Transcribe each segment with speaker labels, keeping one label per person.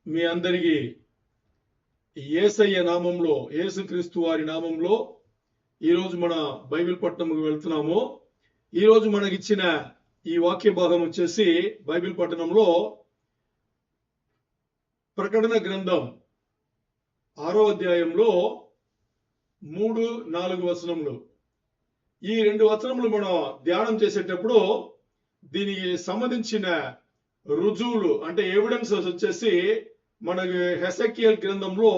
Speaker 1: మీ అందరికీ యేసయ్య నామంలో, యేసుక్రీస్తు వారి నామంలో ఈరోజు మన బైబిల్ పట్టణంకు వెళ్తున్నాము. ఈరోజు మనకిచ్చిన ఈ వాక్య భాగం వచ్చేసి బైబిల్ పట్టణంలో ప్రకటన గ్రంథం 6వ అధ్యాయంలో 3-4 వచనములు. ఈ 2 వచనములు మనం ధ్యానం చేసేటప్పుడు దీనికి సంబంధించిన రుజువులు అంటే ఎవిడెన్సెస్ వచ్చేసి మనకి హెసెకియల్ గ్రంథంలో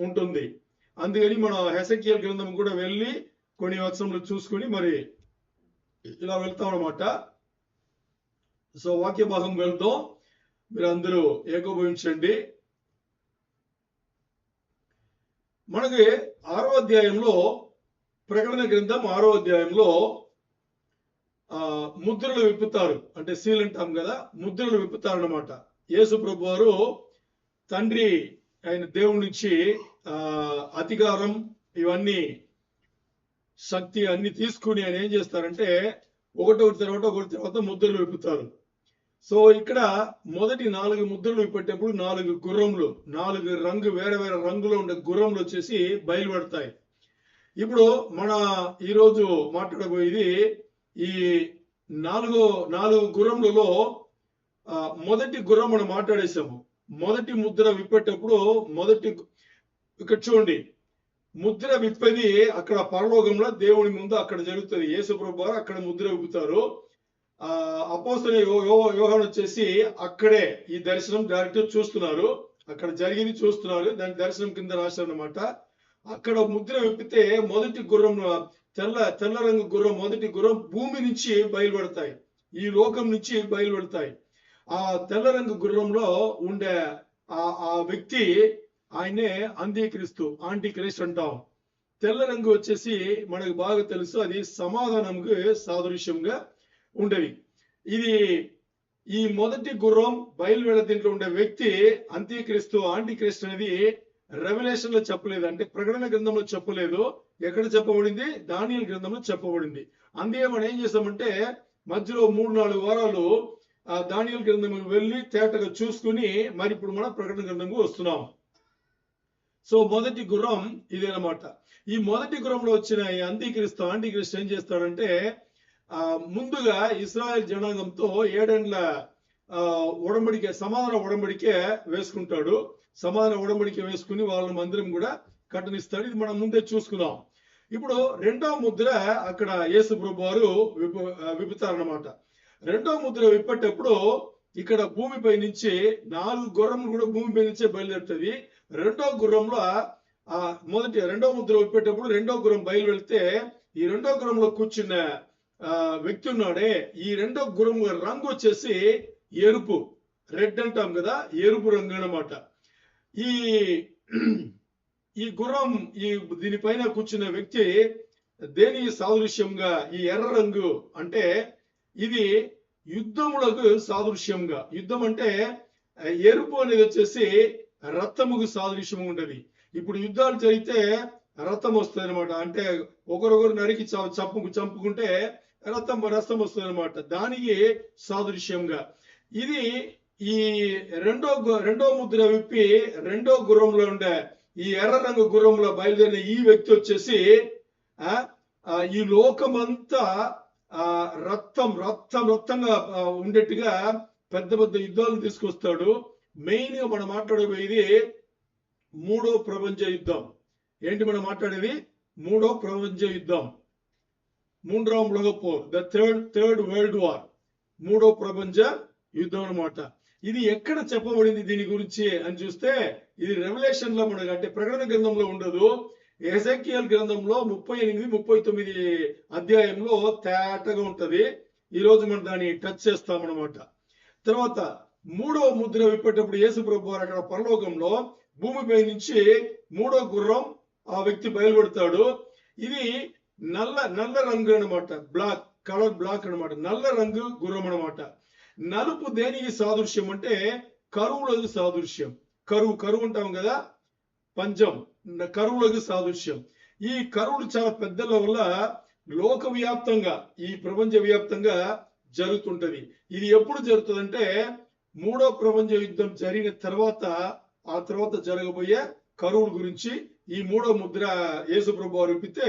Speaker 1: ఉంటుంది. అందుకని మనం హెసెకియల్ గ్రంథం కూడా వెళ్ళి కొన్ని వచనములు చూసుకుని మరి ఇలా వెళ్తాం అన్నమాట. సో వాక్య భాగం వెళ్తాం, మీరు అందరూ ఏకోభవించండి. మనకి 6వ అధ్యాయంలో, ప్రకటన గ్రంథం 6వ అధ్యాయంలో ముద్రలు విప్పుతారు, అంటే సీల్ అంటాం కదా, ముద్రలు విప్పుతారు అన్నమాట. యేసు ప్రభు వారు తండ్రి ఆయన దేవుడి నుంచి అధికారం ఇవన్నీ శక్తి అన్ని తీసుకుని ఆయన ఏం చేస్తారంటే ఒకటి తర్వాత ముద్రలు విప్పుతారు. సో ఇక్కడ మొదటి 4 ముద్రలు విప్పేటప్పుడు 4 గుర్రములు, 4 వేరే వేరే రంగులో ఉండే గుర్రములు వచ్చేసి బయలుపడతాయి. ఇప్పుడు మన ఈరోజు మాట్లాడబోయేది ఈ 4 గుర్రములలో మొదటి గుర్రం మనం మాట్లాడేసాము. మొదటి ముద్ర విప్పేటప్పుడు ఇక్కడ చూడండి, ముద్ర విప్పేది అక్కడ పరలోకంలో దేవుని ముందు అక్కడ జరుగుతుంది. యేసు ప్రభు వారు అక్కడ ముద్ర విప్పుతారు. అపోస్తలుడైన యోహాను వచ్చేసి అక్కడే ఈ దర్శనం డైరెక్ట్ చూస్తున్నారు, అక్కడ జరిగింది చూస్తున్నారు, దాని దర్శనం కింద రాశారు అన్నమాట. అక్కడ ముద్ర విప్పితే మొదటి గుర్రం, తెల్ల రంగు గుర్రం, మొదటి గుర్రం భూమి నుంచి బయలుపడతాయి, ఈ లోకం నుంచి బయలుపడతాయి. ఆ తెల్ల రంగు గుర్రంలో ఉండే ఆ వ్యక్తి ఆయనే యాంటిక్రీస్తు అంటాం. తెల్ల రంగు వచ్చేసి మనకు బాగా తెలుసు, అది సమాధానంకు సాదృశ్యంగా ఉండేది. ఇది ఈ మొదటి గుర్రం బయలువెడ దీంట్లో ఉండే వ్యక్తి యాంటిక్రీస్తు అనేది రెవల్యూషన్ లో చెప్పలేదు, అంటే ప్రకటన గ్రంథంలో చెప్పలేదు. ఎక్కడ చెప్పబడింది? దానియేలు గ్రంథంలో చెప్పబడింది. అందుకే మనం ఏం చేస్తామంటే మధ్యలో 3-4 వారాలు దానియేలు గ్రంథం వెళ్ళి తేటగా చూసుకుని మరి ఇప్పుడు మనం ప్రకటన గ్రంథంకు వస్తున్నాం. సో మొదటి గుర్రం ఇదేనమాట. ఈ మొదటి గుర్రంలో వచ్చిన ఈ యాంటిక్రీస్తు ఏం చేస్తాడంటే ముందుగా ఇశ్రాయేల్ జనాంగంతో 7 ఏండ్ల ఉడంబడికే, సమాధాన ఉడంబడికే వేసుకుంటాడు. సమాధాన ఉడంబడికే వేసుకుని వాళ్ళ మందిరం కూడా కట్టనిస్తాడు. ఇది మనం ముందే చూసుకున్నాం. ఇప్పుడు 2వ ముద్ర అక్కడ యేసు ప్రభు వారు విప్పుతారన్నమాట. 2వ ముద్ర విప్పేటప్పుడు ఇక్కడ భూమిపై నుంచి 4 గుర్రములు కూడా భూమిపై నుంచే బయలుదేరుతుంది. 2వ గుర్రంలో 2వ ముద్ర విప్పేటప్పుడు 2వ గుర్రం బయలు వెళ్తే ఈ 2వ గుర్రంలో కూర్చున్న వ్యక్తి ఉన్నాడే, ఈ 2వ గుర్రం రంగు వచ్చేసి ఎరుపు, రెడ్ అంటాం కదా, ఎరుపు రంగు అన్నమాట. ఈ గుర్రం దీనిపైన కూర్చున్న వ్యక్తి దేని సాదృశ్యంగా? ఈ ఎర్ర రంగు అంటే ఇది యుద్ధములకు సాదృశ్యంగా. యుద్ధం అంటే ఎరుపు అనేది వచ్చేసి రక్తముకు సాదృశ్యం ఉండదు. ఇప్పుడు యుద్ధాలు జరిగితే రక్తం వస్తుంది అనమాట, అంటే ఒకరొకరు నరికి చంపుకుంటే రక్తం వస్తుంది అనమాట, దానికి సాదృశ్యంగా. ఇది ఈ రెండో ముద్ర విప్పి 2వ గుర్రంలో ఉండే ఈ ఎర్ర రంగు గుర్రంలో బయలుదేరిన ఈ వ్యక్తి వచ్చేసి ఈ లోకమంతా రక్తంగా ఉండేట్టుగా పెద్ద పెద్ద యుద్ధాలు తీసుకొస్తాడు. మెయిన్ గా మనం మాట్లాడబోయేది 3వ ప్రపంచ యుద్ధం. ఏంటి మనం మాట్లాడేది? 3వ ప్రపంచ యుద్ధం, మూడవ లోకపోర్, ద థర్డ్ వరల్డ్ వార్, 3వ ప్రపంచ యుద్ధం అన్నమాట. ఇది ఎక్కడ చెప్పబడింది దీని గురించి అని చూస్తే ఇది రెవల్యూషన్ లో మనకు, అంటే ప్రకటన గ్రంథంలో ఉండదు. హెసెకియల్ గ్రంథంలో 38-39 అధ్యాయంలో తేటగా ఉంటది. ఈ రోజు మనం దాన్ని టచ్ చేస్తామన్నమాట. తర్వాత 3వ ముద్ర విప్పేటప్పుడు యేసు ప్రభు వారు అక్కడ పరలోకంలో భూమిపై నుంచి 3వ గుర్రం ఆ వ్యక్తి బయలుపడతాడు. ఇది నల్ల రంగు అనమాట, బ్లాక్ అనమాట, నల్ల రంగు గుర్రం అనమాట. నలుపు దేనికి సాదృశ్యం అంటే కరువులకు సాదృశ్యం. కరువు అంటాం కదా, పంచం, కరువులకు సాదృశ్యం. ఈ కరువులు చాలా పెద్దల వల్ల లోకవ్యాప్తంగా, ఈ ప్రపంచ వ్యాప్తంగా జరుగుతుంటది. ఇది ఎప్పుడు జరుగుతుందంటే మూడో ప్రపంచ యుద్ధం జరిగిన తర్వాత ఆ తర్వాత జరగబోయే కరువుల గురించి ఈ మూడో ముద్ర యేసు ప్రభు వారు విప్పితే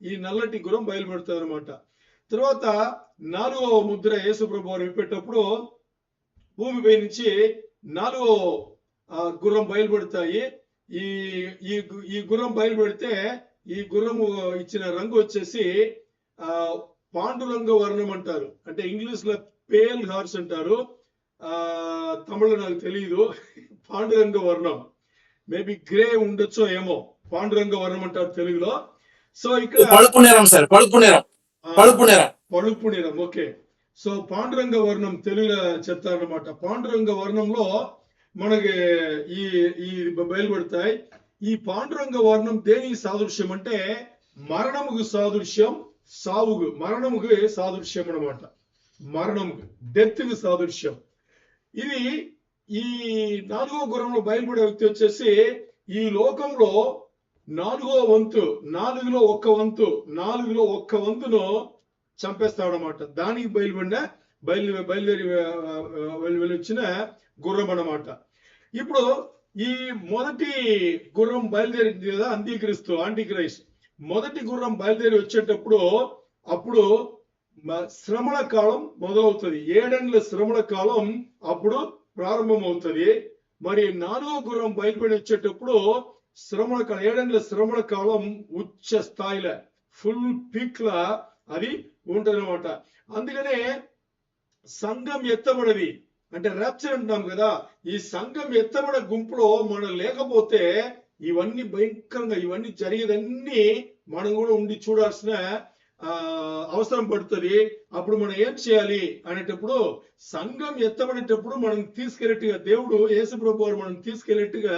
Speaker 1: ఈ నల్లటి గుర్రం బయలుపెడతారు అనమాట. తర్వాత 4వ ముద్ర యేసు ప్రభు వారు విప్పేటప్పుడు భూమిపై నుంచి 4వ గుర్రం బయలుపెడతాయి. ఈ ఈ గుర్రం బయలుపెడితే ఈ గుర్రము ఇచ్చిన రంగు వచ్చేసి పాండురంగ వర్ణం అంటారు. అంటే ఇంగ్లీష్ లో పేల్ హార్స్ అంటారు, తమిళ నాకు తెలియదు. పాండురంగ వర్ణం, మేబీ గ్రే ఉండొచ్చో ఏమో, పాండురంగ వర్ణం అంటారు తెలుగులో. సో ఇక్కడ
Speaker 2: పలుపు నిరం సార్, పలుపు
Speaker 1: నిరం. ఓకే, సో పాండురంగ వర్ణం తెలుగులో చెప్తారనమాట. పాండురంగ వర్ణంలో మనకి ఈ ఈ బయలుపడతాయి. ఈ పాండురంగ వర్ణం దేనికి సాదృశ్యం అంటే మరణముకు సాదృశ్యం, సావుకు, మరణముకు సాదృశ్యం అనమాట. మరణముకు, డెత్ కు సాదృశ్యం. ఇది ఈ 4వ గుర్రంలో బయలుపడే వ్యక్తి వచ్చేసి ఈ లోకంలో 4వ వంతు, 4లో ఒక్క వంతును చంపేస్తాడనమాట. దానికి బయలుదేరి వచ్చిన గుర్రం అన్నమాట. ఇప్పుడు ఈ మొదటి గుర్రం బయలుదేరింది కదా, యాంటిక్రైస్ట్. మొదటి గుర్రం బయలుదేరి వచ్చేటప్పుడు అప్పుడు శ్రమల కాలం మొదలవుతుంది. 7 ఏళ్ల శ్రమల కాలం అప్పుడు ప్రారంభమవుతుంది. మరి 4వ గుర్రం బయలుపడి వచ్చేటప్పుడు శ్రమల కాలం, 7 ఏళ్ల శ్రమల కాలం ఉచ్చ స్థాయిలో, ఫుల్ పీక్ లా అది ఉంటది అనమాట. అందుకనే సంఘం ఎత్తబడది అంటే ర్యాప్చర్ అంటున్నాం కదా. ఈ సంఘం ఎత్తబడ గుంపులో మనం లేకపోతే ఇవన్నీ భయంకరంగా, ఇవన్నీ జరిగేదన్నీ మనం కూడా ఉండి చూడాల్సిన అవసరం పడుతుంది. అప్పుడు మనం ఏం చేయాలి అనేటప్పుడు, సంఘం ఎత్తబడేటప్పుడు మనం తీసుకెళ్ళేట్టుగా, దేవుడు యేసు ప్రభు వారు మనం తీసుకెళ్ళేట్టుగా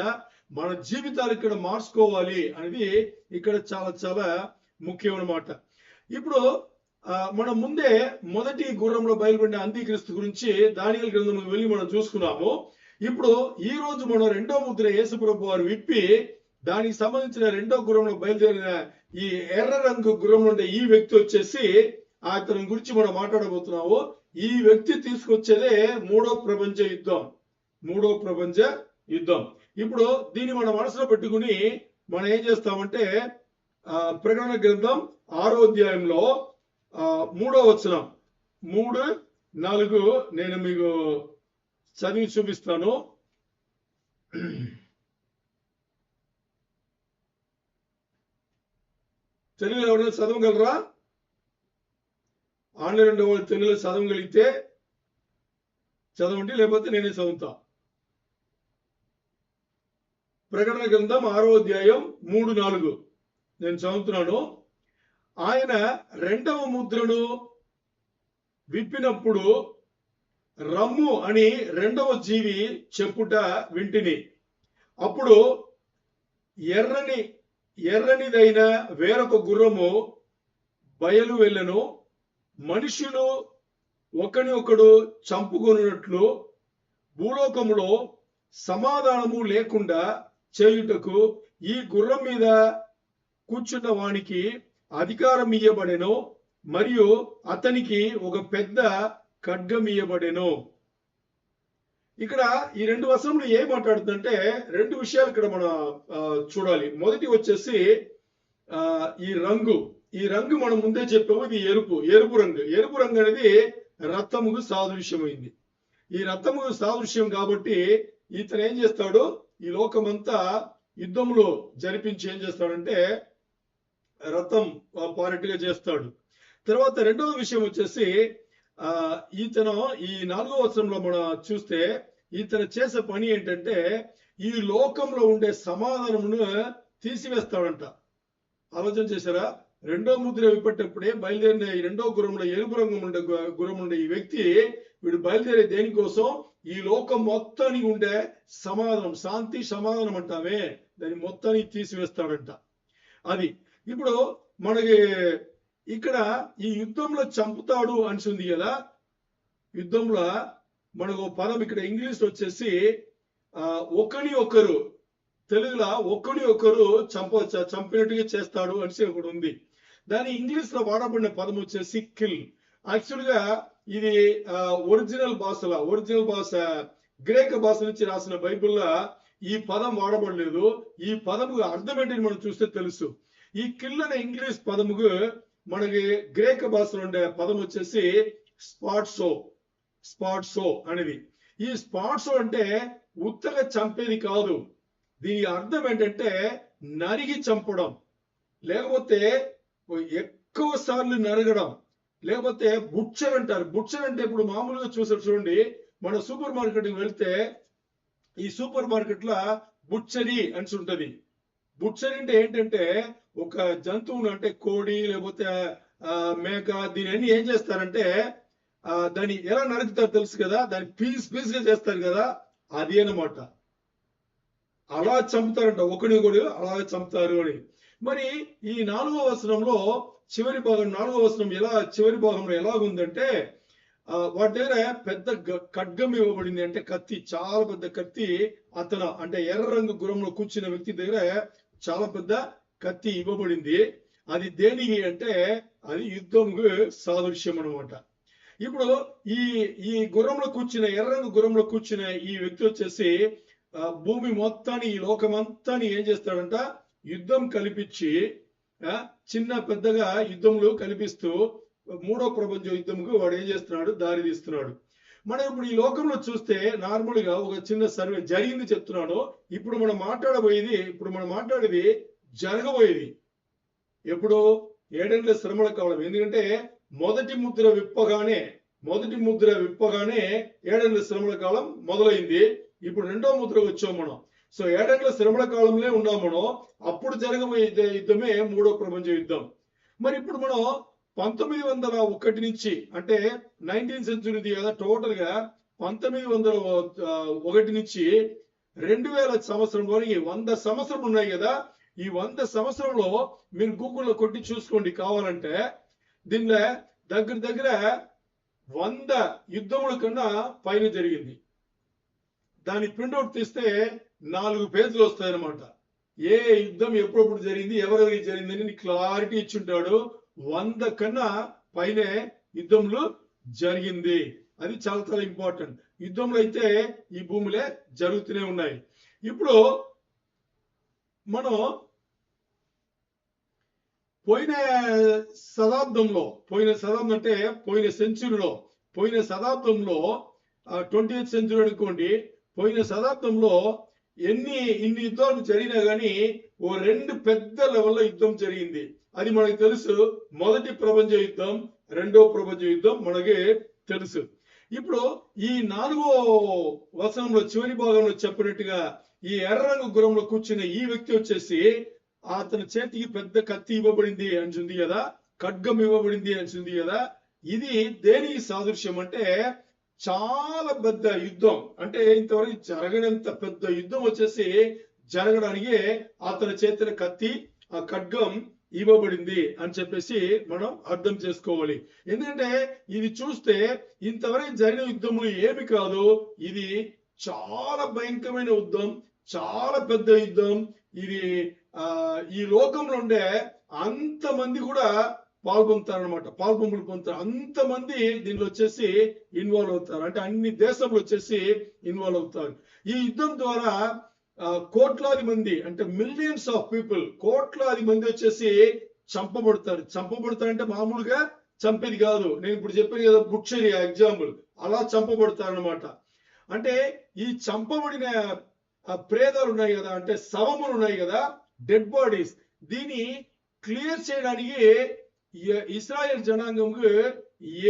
Speaker 1: మన జీవితాలు ఇక్కడ మార్చుకోవాలి అనేది ఇక్కడ చాలా చాలా ముఖ్యం అన్నమాట. ఇప్పుడు మనం ముందే మొదటి గుర్రంలో బయలుపడిన అంత్యక్రీస్తు గురించి దానియేలు గ్రంథంలోకి వెళ్ళి మనం చూసుకున్నాము. ఇప్పుడు ఈ రోజు మనం 2వ ముద్ర యేసు ప్రభు వారు విప్పి దానికి సంబంధించిన 2వ గుర్రంలో బయలుదేరిన ఈ ఎర్ర రంగు గుర్రం ఉండే ఈ వ్యక్తి వచ్చేసి అతని గురించి మనం మాట్లాడబోతున్నాము. ఈ వ్యక్తి తీసుకొచ్చేదే మూడో ప్రపంచ యుద్ధం. ఇప్పుడు దీన్ని మన మనసులో పెట్టుకుని మనం ఏం చేస్తామంటే ప్రకటన గ్రంథం 6వ అధ్యాయంలో 3వ వచనం 3-4 నేను మీకు చదివి చూపిస్తాను. తెలుగులో ఎవరైనా చదవగలరా? ఆన్లైన్ ఉండే వాళ్ళు తెలుగులో చదవగలిగితే చదవండి, లేకపోతే నేనే చదువుతా. ప్రకటన గ్రంథం 6వ అధ్యాయం 3-4 నేను చదువుతున్నాను. ఆయన 2వ ముద్రను విప్పినప్పుడు రమ్ము అని 2వ జీవి చెప్పుట వింటిని. అప్పుడు ఎర్రనిదైన వేరొక గుర్రము బయలు వెళ్ళెను. మనుషులు ఒకని ఒకడు చంపుకొనున్నట్లు భూలోకములో సమాధానము లేకుండా చేయుటకు ఈ గుర్రం మీద కూర్చున్న వానికి అధికారం ఇయ్యబడెను, మరియు అతనికి ఒక పెద్ద ఖడ్గం ఇయ్యబడెను. ఇక్కడ ఈ 2 వచనములు ఏం మాట్లాడుతుందంటే 2 విషయాలు ఇక్కడ మనం చూడాలి. మొదటి వచ్చేసి ఈ రంగు మనం ముందే చెప్పాము, ఇది ఎరుపు రంగు అనేది రక్తముకు సాదృశ్యమైంది. ఈ రక్తముకు సాదృశ్యం కాబట్టి ఇతను ఏం చేస్తాడు, ఈ లోకమంతా యుద్ధంలో జరిపించి ఏం చేస్తాడంటే రథం పారెట్టుగా చేస్తాడు. తర్వాత 2వ విషయం వచ్చేసి ఇతను ఈ 4వ వచనంలో మనం చూస్తే ఇతను చేసే పని ఏంటంటే ఈ లోకంలో ఉండే సమాధానమును తీసివేస్తాడంట. ఆలోచన చేశారా? 2వ ముద్ర విప్పేటప్పుడే బయలుదేరిన ఈ 2వ గుర్రంలో ఎరుపు రంగు ఉండే గుర్రం ఉండే ఈ వ్యక్తి వీడు బయలుదేరే దేనికోసం, ఈ లోకం మొత్తానికి ఉండే సమాధానం, శాంతి సమాధానం అంటామే, దాన్ని మొత్తానికి తీసివేస్తాడంట. అది ఇప్పుడు మనకి ఇక్కడ ఈ యుద్ధంలో చంపుతాడు అనిసింది కదా. యుద్ధంలో మనకు పదం ఇక్కడ ఇంగ్లీష్ వచ్చేసి ఒకని ఒకరు, తెలుగులో ఒకని ఒకరు చంపినట్టుగా చేస్తాడు అనేసి ఒకటి ఉంది. దాని ఇంగ్లీష్ లో వాడబడిన పదం వచ్చేసి కిల్. యాక్చువల్ గా ఇది ఒరిజినల్ భాష గ్రేక భాష నుంచి రాసిన బైబిల్లో ఈ పదం వాడబడలేదు. ఈ పదము అర్థం ఏంటని మనం చూస్తే తెలుసు. ఈ కిల్ అనే ఇంగ్లీష్ పదముకు మనకి గ్రేక భాషలో ఉండే పదం వచ్చేసి స్పాట్సో అనేది. ఈ స్పాట్సో అంటే ఉత్తగా చంపేది కాదు. దీని అర్థం ఏంటంటే నరిగి చంపడం, లేకపోతే ఎక్కువ సార్లు నరగడం, లేకపోతే బుచ్చర్ అంటారు. బుచ్చర్ అంటే ఇప్పుడు మామూలుగా చూసారు చూడండి, మన సూపర్ మార్కెట్కి వెళ్తే ఈ సూపర్ మార్కెట్ లో బుచ్చరీ అని ఉంటది. బుచ్చరీ అంటే ఏంటంటే ఒక జంతువును అంటే కోడి లేకపోతే మేక దీని ఏం చేస్తారంటే దాన్ని ఎలా నరుకుతారు తెలుసు కదా, దాన్ని పీస్ గా చేస్తారు కదా, అది అన్నమాట. అలా చంపుతారంట, ఒకడు అలాగే చంపుతారు అని. మరి ఈ 4వ వచనంలో చివరి భాగంలో ఎలాగుందంటే వాటి దగ్గర పెద్ద ఖడ్గం ఇవ్వబడింది, అంటే కత్తి, చాలా పెద్ద కత్తి. అతను అంటే ఎర్ర రంగు గుర్రంలో కూర్చున్న వ్యక్తి దగ్గర చాలా పెద్ద కత్తి ఇవ్వబడింది. అది దేనికి అంటే అది యుద్ధంకు సాదృశ్యం అనమాట. ఇప్పుడు ఈ గుర్రంలో కూర్చున్న ఎర్ర రంగు గుర్రంలో కూర్చున్న ఈ వ్యక్తి వచ్చేసి భూమి మొత్తాన్ని, ఈ లోకమంతాన్ని ఏం చేస్తాడంట, యుద్ధం కల్పించి చిన్న పెద్దగా యుద్ధంలో కల్పిస్తూ 3వ ప్రపంచ యుద్ధంకు వాడు ఏం చేస్తున్నాడు, దారి తీస్తున్నాడు. మనం ఇప్పుడు ఈ లోకంలో చూస్తే నార్మల్ గా ఒక చిన్న సర్వే జరిగింది చెప్తున్నాను. ఇప్పుడు మనం మాట్లాడేది జరగబోయేది ఎప్పుడు, 7 ఏళ్ల శ్రమల కాలం. ఎందుకంటే మొదటి ముద్ర విప్పగానే 7 ఏళ్ల శ్రమల కాలం మొదలైంది. ఇప్పుడు 2వ ముద్ర వచ్చాం మనం. సో 7 ఏళ్ల శ్రమల కాలంలో ఉన్నాం మనం. అప్పుడు జరగబోయే యుద్ధమే 3వ ప్రపంచ యుద్ధం. మరి ఇప్పుడు మనం 1901 నుంచి అంటే 19th సెంచురీ కదా, టోటల్ గా 1901 నుంచి 2000 సంవత్సరం వరకు 100 సంవత్సరం ఉన్నాయి కదా. ఈ 100 సంవత్సరంలో మీరు గూగుల్లో కొట్టి చూసుకోండి కావాలంటే. దీనిలో దగ్గర 100 యుద్ధముల కన్నా పైన జరిగింది. దాని ప్రింట్అవుట్ తీస్తే 4 పేజీలు వస్తాయి అనమాట. ఏ యుద్ధం ఎప్పుడప్పుడు జరిగింది, ఎవరెవరికి జరిగిందని క్లారిటీ ఇచ్చుంటాడు. 100 కన్నా పైనే యుద్ధంలో జరిగింది. అది చాలా చాలా ఇంపార్టెంట్. యుద్ధంలో అయితే ఈ భూమిలో జరుగుతూనే ఉన్నాయి. ఇప్పుడు మనం పోయిన శతాబ్దంలో అంటే పోయిన శతాబ్దంలో 20th సెంచురీ అనుకోండి, పోయిన శతాబ్దంలో ఇన్ని యుద్ధాలు జరిగినా గానీ 2 పెద్ద లెవెల్లో యుద్ధం జరిగింది. అది మనకు తెలుసు. మొదటి ప్రపంచ యుద్ధం, 2వ ప్రపంచ యుద్ధం మనకి తెలుసు. ఇప్పుడు ఈ 4వ వచనంలో చివరి భాగంలో చెప్పినట్టుగా ఈ ఎర్ర రంగు గుర్రంలో కూర్చున్న ఈ వ్యక్తి వచ్చేసి అతని చేతికి పెద్ద కత్తి ఇవ్వబడింది అంటుంది కదా, ఖడ్గం ఇవ్వబడింది అంటుంది కదా. ఇది దేనికి సాదృశ్యం అంటే చాలా పెద్ద యుద్ధం, అంటే ఇంతవరకు జరగనంత పెద్ద యుద్ధం వచ్చేసి జరగడానికి అతని చేతిలో కత్తి, ఆ ఖడ్గం ఇవ్వబడింది అని చెప్పేసి మనం అర్థం చేసుకోవాలి. ఎందుకంటే ఇది చూస్తే ఇంతవరకు జరిగిన యుద్ధములు ఏమి కాదు, ఇది చాలా భయంకరమైన యుద్ధం, చాలా పెద్ద యుద్ధం. ఇది ఈ లోకంలో ఉండే అంతమంది కూడా పాల్పొంపులు పొందుతారు. అంతమంది దీనిలో వచ్చేసి ఇన్వాల్వ్ అవుతారు, అంటే అన్ని దేశంలో వచ్చేసి ఇన్వాల్వ్ అవుతారు. ఈ యుద్ధం ద్వారా కోట్లాది మంది, అంటే మిలియన్స్ ఆఫ్ పీపుల్, కోట్లాది మంది వచ్చేసి చంపబడతారు అంటే మామూలుగా చంపేది కాదు. నేను ఇప్పుడు చెప్పాను కదా బుచ్చరీ ఎగ్జాంపుల్, అలా చంపబడతారు అనమాట. అంటే ఈ చంపబడిన ప్రేతాలు ఉన్నాయి కదా, అంటే శవములు ఉన్నాయి కదా, డెడ్ బాడీస్, దీన్ని క్లియర్ చేయడానికి ఇస్రాయేల్ జనాంగంకు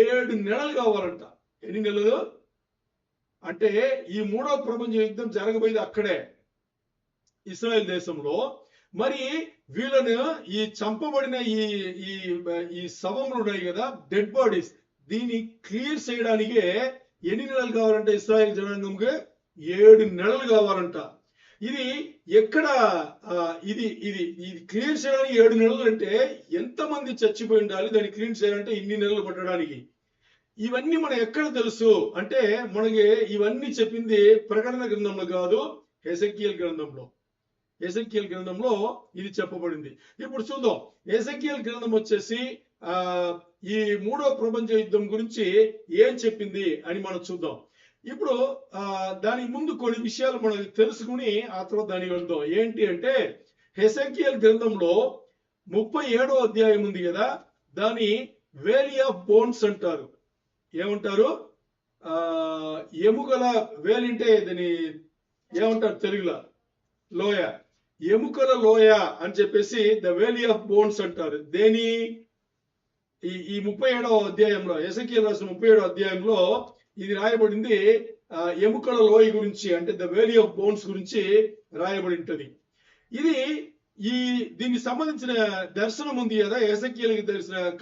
Speaker 1: 7 నెలలు కావాలంట. ఎన్ని నెలలు అంటే ఈ 3వ ప్రపంచ యుద్ధం జరగబోయేది అక్కడే, ఇస్రాయేల్ దేశంలో. మరి వీళ్ళను ఈ చంపబడిన ఈ శవములు ఉన్నాయి కదా, డెడ్ బాడీస్, దీన్ని క్లియర్ చేయడానికే ఎన్ని నెలలు కావాలంటే ఇస్రాయేల్ జనాంగంకు 7 నెలలు కావాలంట. ఇది ఎక్కడ ఇది క్లీన్ చేయడానికి 7 నెలలు అంటే ఎంతమంది చచ్చిపోయి ఉండాలి దాన్ని క్లీన్ చేయాలంటే ఇన్ని నెలలు పట్టడానికి? ఇవన్నీ మనం ఎక్కడ తెలుసు అంటే మనకి ఇవన్నీ చెప్పింది ప్రకటన గ్రంథంలో కాదు, ఎజెకియల్ గ్రంథంలో ఇది చెప్పబడింది. ఇప్పుడు చూద్దాం. ఎజెకియల్ గ్రంథం వచ్చేసి ఈ మూడో ప్రపంచ యుద్ధం గురించి ఏం చెప్పింది అని మనం చూద్దాం. ఇప్పుడు దానికి ముందు కొన్ని విషయాలు మనం తెలుసుకుని ఆ తర్వాత దానికి వెళ్దాం. ఏంటి అంటే హెసెకియల్ గ్రంథంలో 37వ అధ్యాయం ఉంది కదా, దాని వేలీ ఆఫ్ బోన్స్ అంటారు. ఏమంటారు? ఎముకల వేలి అంటే దాని ఏమంటారు తెలుగులో? లోయ. ఎముకల లోయ అని చెప్పేసి ద వేలీ ఆఫ్ బోన్స్ అంటారు. దేని ఈ 37వ అధ్యాయంలో, హెసెకియల్ రాసిన 37వ అధ్యాయంలో ఇది రాయబడింది. ఎముకల లోయ గురించి, అంటే ద వేలీ ఆఫ్ బోన్స్ గురించి రాయబడి ఉంటది. ఇది దీనికి సంబంధించిన దర్శనం ఉంది కదా, హెసెకియల్కి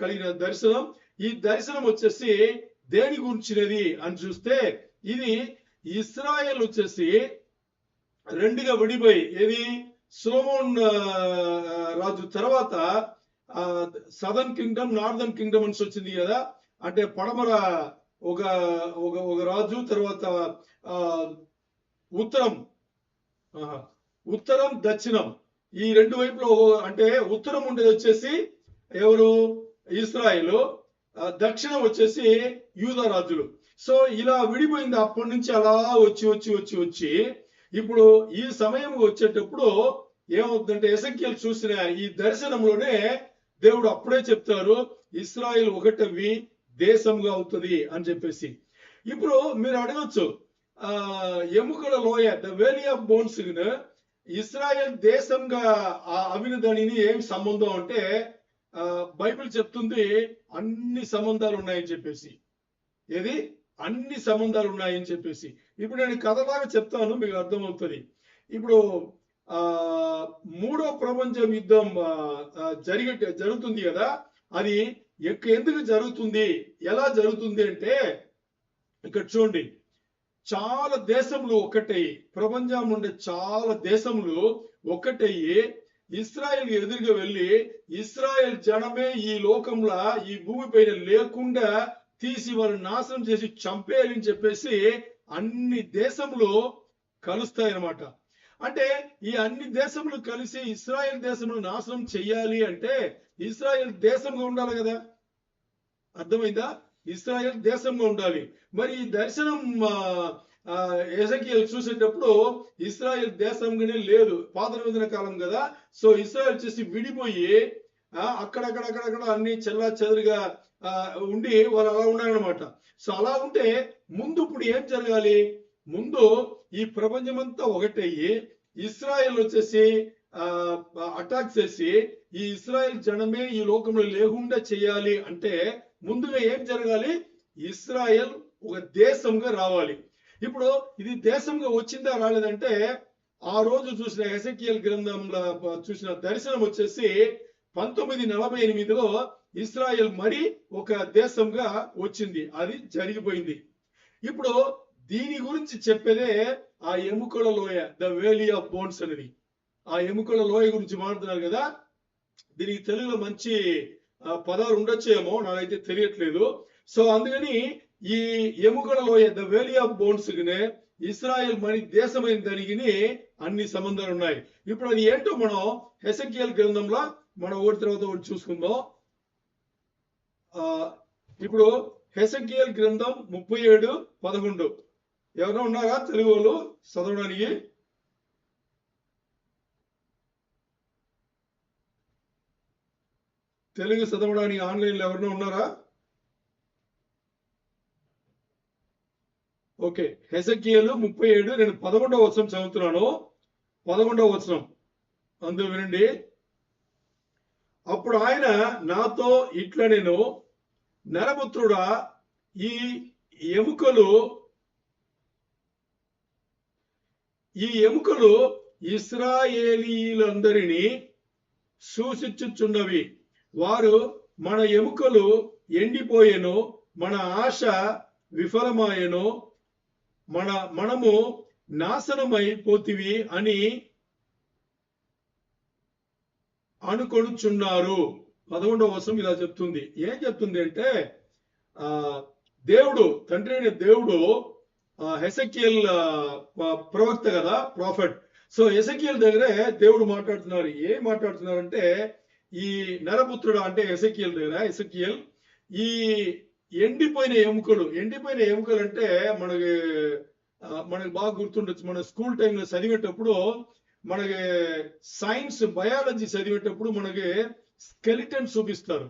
Speaker 1: కలిగిన దర్శనం. ఈ దర్శనం వచ్చేసి దేని గురించినది అని చూస్తే, ఇది ఇస్రాయేల్ వచ్చేసి రెండుగా విడిపోయి, ఏది సొలొమోన్ రాజు తర్వాత సదర్న్ కింగ్డమ్, నార్దర్న్ కింగ్డమ్ అని వచ్చింది కదా. అంటే పడమర ఒక రాజు, తర్వాత ఉత్తరం దక్షిణం, ఈ రెండు వైపులో. అంటే ఉత్తరం ఉండేది వచ్చేసి ఎవరు? ఇస్రాయేలు. దక్షిణం వచ్చేసి యూదా రాజులు. సో ఇలా విడిపోయింది. అప్పటి నుంచి అలా వచ్చి ఇప్పుడు ఈ సమయం వచ్చేటప్పుడు ఏమవుతుందంటే, హెసెకియల్ చూసిన ఈ దర్శనంలోనే దేవుడు అప్పుడే చెప్తారు, ఇస్రాయేల్ ఒకటవి దేశంగా అవుతుంది అని చెప్పేసి. ఇప్పుడు మీరు అడగచ్చు, ఎముకల లోయ, the wavy of bones, Israel దేశంగా అవిన దానిని ఏం సంబంధం అంటే, బైబిల్ చెప్తుంది అన్ని సంబంధాలు ఉన్నాయని చెప్పేసి. ఏది? అన్ని సంబంధాలు ఉన్నాయని చెప్పేసి. ఇప్పుడు నేను కథలాగా చెప్తాను, మీకు అర్థమవుతుంది. ఇప్పుడు మూడో ప్రపంచ యుద్ధం జరుగుతుంది కదా, అది ఎందుకు జరుగుతుంది, ఎలా జరుగుతుంది అంటే, ఇక్కడ చూడండి, చాలా దేశములు ఒకటయ్యి, ప్రపంచంలో ఉండే చాలా దేశములు ఒకటయ్యి ఇస్రాయేల్ ఎదురుగా వెళ్ళి, ఇస్రాయేల్ జనమే ఈ లోకంలో, ఈ భూమి పైన లేకుండా తీసి వారిని నాశనం చేసి చంపేయాలని చెప్పేసి అన్ని దేశములు కలుస్తాయి అన్నమాట. అంటే ఈ అన్ని దేశములు కలిసి ఇస్రాయేల్ దేశమును నాశనం చెయ్యాలి అంటే ఇస్రాయేల్ దేశంగా ఉండాలి కదా. అర్థమైందా? ఇస్రాయేల్ దేశంగా ఉండాలి. మరి ఈ దర్శనం హెసెకియల్ చూసేటప్పుడు ఇస్రాయేల్ దేశంగానే లేదు, పాత నిబంధన కాలం కదా. సో ఇస్రాయేల్ చేసి విడిపోయి అక్కడక్కడ అన్ని చెల్లా చెదరుగా ఉండి వాళ్ళు అలా ఉన్నారనమాట. సో అలా ఉంటే ముందు ఇప్పుడు ఏం జరగాలి? ముందు ఈ ప్రపంచమంతా ఒకటయ్యి ఇస్రాయేల్ వచ్చేసి అటాక్ చేసి ఈ ఇస్రాయేల్ జనమే ఈ లోకంలో లేకుండా చేయాలి అంటే ముందుగా ఏం జరగాలి? ఇస్రాయేల్ ఒక దేశంగా రావాలి. ఇప్పుడు ఇది దేశంగా వచ్చిందా రాలేదంటే, ఆ రోజు చూసిన హెసెకియల్ గ్రంథంలో చూసిన దర్శనం వచ్చేసి 1948లో ఇస్రాయేల్ మరి ఒక దేశంగా వచ్చింది, అది జరిగిపోయింది. ఇప్పుడు దీని గురించి చెప్పేదే ఆ ఎముకల లోయ, ద వేలీ ఆఫ్ బోన్స్ అనేది. ఆ ఎముకల లోయ గురించి మాట్లాడుతున్నారు కదా. దీనికి తెలుగులో మంచి పదాలు ఉండొచ్చేమో, నాకైతే తెలియట్లేదు. సో అందుకని ఈ ఎముకల లోయ, the wavy of bones Israel మరి దేశమైన దానికి అన్ని సంబంధాలు ఉన్నాయి. ఇప్పుడు అది ఏంటో మనం హెసెకియల్ గ్రంథంలో మనం ఒకటి తర్వాత ఒకటి చూసుకుందాం. ఇప్పుడు హెసెకియల్ గ్రంథం 37:11 ఎవరైనా ఉన్నారా తెలుగు వాళ్ళు చదవడానికి? తెలుగు చదవడానికి ఆన్లైన్లో ఎవరైనా ఉన్నారా? ఓకే, హెసెకియలు 37, నేను 11వ వచనం చదువుతున్నాను. 11వ వచనం అందులో వినండి. అప్పుడు ఆయన నాతో ఇట్లా, నేను నరపుత్రుడా, ఈ ఎముకలు ఇశ్రాయేలీలందరినీ సూచించుచున్నవి. వారు మన ఎముకలు ఎండిపోయెను, మన ఆశ విఫలమాయెను, మనము నాశనమైపోతివి అని అనుకొనుచున్నారు. 11వ వచనం ఇలా చెప్తుంది. ఏం చెప్తుంది అంటే, దేవుడు, తండ్రి అయిన దేవుడు హెసెకియల్ ప్రవక్త కదా, ప్రాఫెట్. సో హెసెకియల్ దగ్గరే దేవుడు మాట్లాడుతున్నారు. ఏం మాట్లాడుతున్నారంటే, ఈ నరపుత్రుడు అంటే ఎసెకియల్ దగ్గర ఎసెకియల్ ఈ ఎండిపోయిన ఎముకలు అంటే మనకి బాగా గుర్తుండొచ్చు. మన స్కూల్ టైంలో చదివేటప్పుడు మనకి సైన్స్ బయాలజీ చదివేటప్పుడు మనకి స్కెలిటన్ చూపిస్తారు.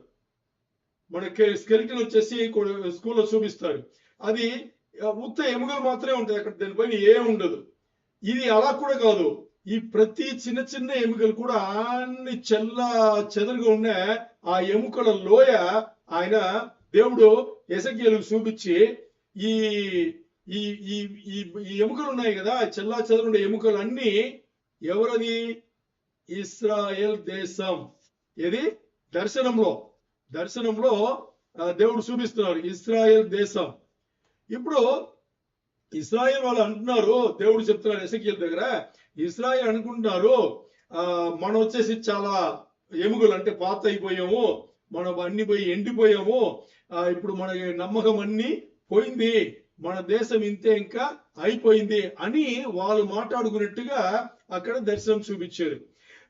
Speaker 1: మనకి స్కెలిటన్ వచ్చేసి స్కూల్లో చూపిస్తారు. అది ఉత్త ఎముకలు మాత్రమే ఉంటాయి, అక్కడ దానిపైన ఏం ఉండదు. ఇది అలా కూడా కాదు. ఈ ప్రతి చిన్న చిన్న ఎముకలు కూడా అన్ని చెదలుగా ఉన్న ఆ ఎముకల లోయ ఆయన దేవుడు ఎసెకియేలుకు చూపించి ఈ ఈ ఈ ఈ ఎముకలు ఉన్నాయి కదా, చెదరుండే ఎముకలు అన్ని ఎవరది? ఇస్రాయేల్ దేశం. ఏది? దర్శనంలో దేవుడు చూపిస్తున్నారు ఇస్రాయేల్ దేశం. ఇప్పుడు ఇస్రాయేల్ వాళ్ళు అంటున్నారు, దేవుడు చెప్తున్నారు ఎసెకియేలు దగ్గర, ఇస్రాయేల్ అనుకుంటున్నారు మనం వచ్చేసి చాలా ఎముకలు అంటే పాత అయిపోయాము, మనం అన్ని పోయి ఎండిపోయాము, ఇప్పుడు మన నమ్మకం అన్ని పోయింది, మన దేశం ఇంతే ఇంకా అయిపోయింది అని వాళ్ళు మాట్లాడుకున్నట్టుగా అక్కడ దర్శనం చూపించారు.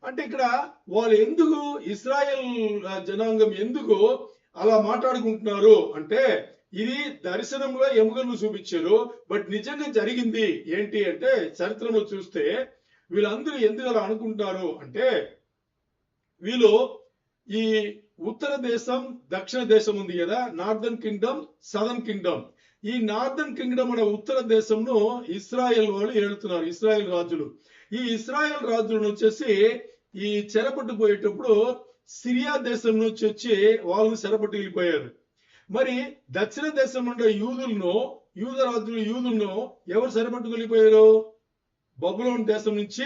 Speaker 1: అంటే ఇక్కడ వాళ్ళు ఎందుకు, ఇస్రాయేల్ జనాంగం ఎందుకు అలా మాట్లాడుకుంటున్నారు అంటే, ఇది దర్శనంలో ఎముకలను చూపించారు, బట్ నిజంగా జరిగింది ఏంటి అంటే చరిత్రలో చూస్తే వీళ్ళందరూ ఎందుకు అలా అనుకుంటారు అంటే, వీళ్ళు ఈ ఉత్తర దేశం దక్షిణ దేశం ఉంది కదా, నార్దర్న్ కింగ్డమ్ సదర్న్ కింగ్డమ్. ఈ నార్దర్న్ కింగ్డమ్ అనే ఉత్తర దేశంను ఇస్రాయేల్ వాళ్ళు ఏలుతున్నారు, ఇస్రాయేల్ రాజులు. ఈ ఇస్రాయేల్ రాజులను వచ్చేసి ఈ చెరపట్టుపోయేటప్పుడు సిరియా దేశం నుంచి వచ్చి వాళ్ళని చెరపట్టు వెళ్ళిపోయారు. మరి దక్షిణ దేశం నుండి యూదులను ఎవరు చెరపట్టుకు వెళ్ళిపోయారు? బబులోన్ దేశం నుంచి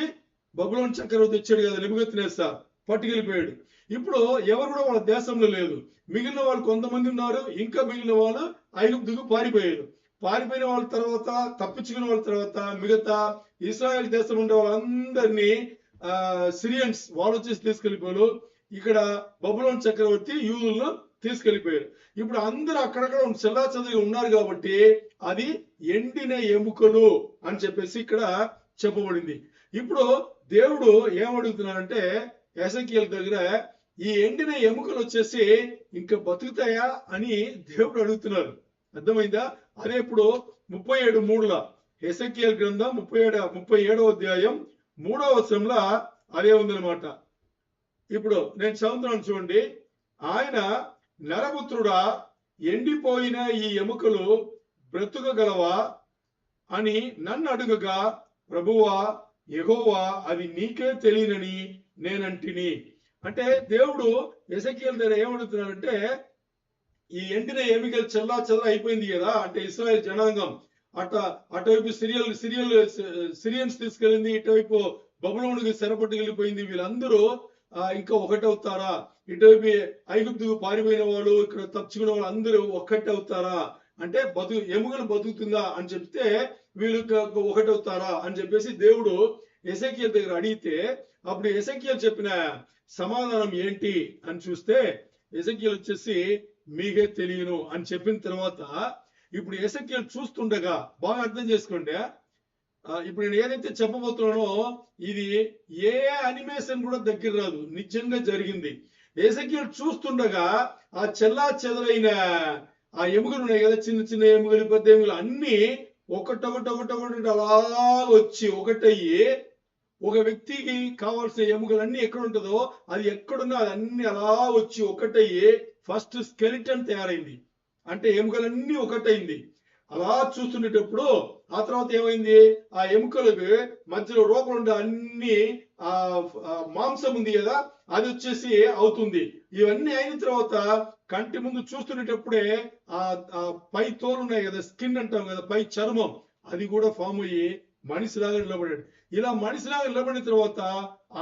Speaker 1: బబులోన్ చక్రవర్తి వచ్చాడు కదా, నెబుకద్నెజర్ పట్టుకెళ్ళిపోయాడు. ఇప్పుడు ఎవరు కూడా వాళ్ళ దేశంలో లేదు. మిగిలిన వాళ్ళు కొంతమంది ఉన్నారు, ఇంకా మిగిలిన వాళ్ళు ఐగుప్తుకు పారిపోయారు. పారిపోయిన వాళ్ళ తర్వాత, తప్పించుకున్న వాళ్ళ తర్వాత మిగతా ఇస్రాయేల్ దేశం ఉండే వాళ్ళందరినీ సిరియన్స్ వాళ్ళు వచ్చేసి తీసుకెళ్లిపోయారు. ఇక్కడ బబులోన్ చక్రవర్తి యూదులను తీసుకెళ్లిపోయారు. ఇప్పుడు అందరూ అక్కడక్కడ చెల్లాచెదరుగా ఉన్నారు కాబట్టి అది ఎండిన ఎముకలు అని చెప్పేసి ఇక్కడ చెప్పబడింది. ఇప్పుడు దేవుడు ఏమడుగుతున్నారంటే ఎసెకియేలు దగ్గర, ఈ ఎండిన ఎముకలు వచ్చేసి ఇంకా బతుకుతాయా అని దేవుడు అడుగుతున్నారు. అర్థమైందా? అదే ఇప్పుడు 37:3 ఎసెకియేలు గ్రంథం 37వ అధ్యాయం 3వ వచనంలో అదే ఉందన్నమాట. ఇప్పుడు నేను చదువుతున్నాను చూడండి. ఆయన, నరపుత్రుడా, ఎండిపోయిన ఈ ఎముకలు బ్రతుకగలవా అని నన్ను అడుగగా, ప్రభువా యెహోవా అది నీకే తెలియనని నేనంటిని. అంటే దేవుడు ఎసెకియేలు దగ్గర ఏమడుగుతున్నారంటే, ఈ ఎండిన ఎముకలు చెదర అయిపోయింది కదా, అంటే ఇశ్రాయేల్ జనాంగం అటువైపు సిరియన్స్ తీసుకెళ్ళింది, ఇటువైపు బబులోనుకి చెరపట్టుకు వెళ్ళిపోయింది. వీళ్ళందరూ ఇంకా ఒకటవుతారా? ఇటువైపు ఐగుప్తుకు పారిపోయిన వాళ్ళు, ఇక్కడ తప్పించుకున్న వాళ్ళు అందరూ ఒక్కటవుతారా అంటే, ఎముకలు బతుకుతుందా అని చెప్తే వీళ్ళు ఒకటవుతారా అని చెప్పేసి దేవుడు ఎసెకియేలు దగ్గర అడిగితే, అప్పుడు ఎసెకియేలు చెప్పిన సమాధానం ఏంటి అని చూస్తే, ఎసెకియేలు వచ్చేసి మీకే తెలియను అని చెప్పిన తర్వాత, ఇప్పుడు ఎసెకియేలు చూస్తుండగా, బాగా అర్థం చేసుకోండి, ఇప్పుడు నేను ఏదైతే చెప్పబోతున్నానో ఇది ఏ అనిమేషన్ కూడా దగ్గర రాదు, నిజంగా జరిగింది. ఎసెకియేలు చూస్తుండగా ఆ చెదరైన ఆ ఎముకలు ఉన్నాయి కదా, చిన్న చిన్న ఎముకలు, పెద్ద ఎముకలు అన్ని ఒకటొకటి అలా వచ్చి ఒకటయ్యి, ఒక వ్యక్తికి కావాల్సిన ఎముకలన్నీ ఎక్కడ ఉంటుందో అది ఎక్కడున్నా అది అన్ని అలా వచ్చి ఒకటయ్యి ఫస్ట్ స్కెలిటన్ తయారైంది. అంటే ఎముకలన్నీ ఒకటైంది. అలా చూస్తుండేటప్పుడు ఆ తర్వాత ఏమైంది, ఆ ఎముకలకు మధ్యలో రూపం ఉండే అన్ని మాంసం ఉంది కదా, అది వచ్చేసి అవుతుంది. ఇవన్నీ అయిన తర్వాత కంటి ముందు చూస్తుండేటప్పుడే ఆ పై తోలు ఉన్నాయి కదా, స్కిన్ అంటాం కదా, పై చర్మం, అది కూడా ఫామ్ అయ్యి మనిషిలాగా నిలబడాడు. ఇలా మనిషిలాగా నిలబడిన తర్వాత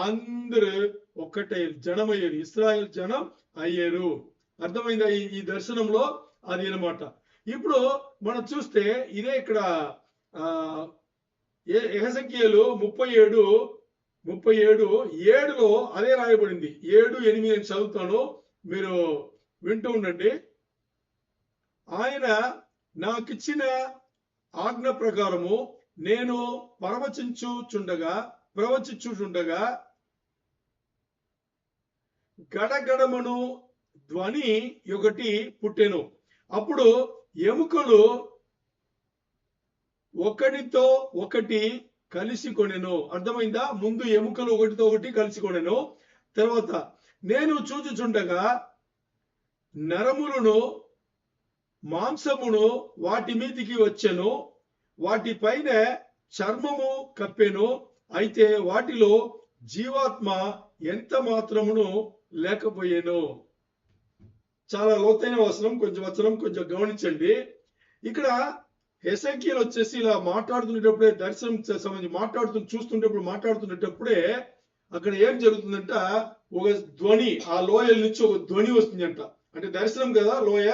Speaker 1: అందరూ ఒక్కటే జనమయ్యారు, ఇశ్రాయేల్ జనం అయ్యారు. అర్థమైందా? ఈ దర్శనంలో అది అన్నమాట. ఇప్పుడు మనం చూస్తే ఇదే ఇక్కడ ఎహెజ్కేలు 37:7లో అదే రాయబడింది. 7-8 నేను చదువుతాను, మీరు వింటూ ఉండండి. ఆయన నాకిచ్చిన ఆజ్ఞ ప్రకారము నేను ప్రవచించుచుండగా గడగడమను ధ్వని ఒకటి పుట్టెను. అప్పుడు ఎముకలు ఒకటితో ఒకటి కలిసి కొనెను. అర్థమైందా? ముందు ఎముకలు ఒకటితో ఒకటి కలిసి కొనెను. తర్వాత నేను చూచుచుండగా నరములను మాంసమును వాటి మీదికి వచ్చెను, వాటి పైన చర్మము కప్పెను, అయితే వాటిలో జీవాత్మ ఎంత మాత్రమును లేకపోయేను. చాలా లోతైన వచనం, కొంచెం గమనించండి. ఇక్కడ హెసెకీయలు వచ్చేసి ఇలా మాట్లాడుతున్నప్పుడే, దర్శనం సంబంధించి మాట్లాడుతున్నప్పుడే అక్కడ ఏం జరుగుతుందంట, ఒక ధ్వని, ఆ లోయల నుంచి ఒక ధ్వని వస్తుందంట. అంటే దర్శనం కదా లోయ,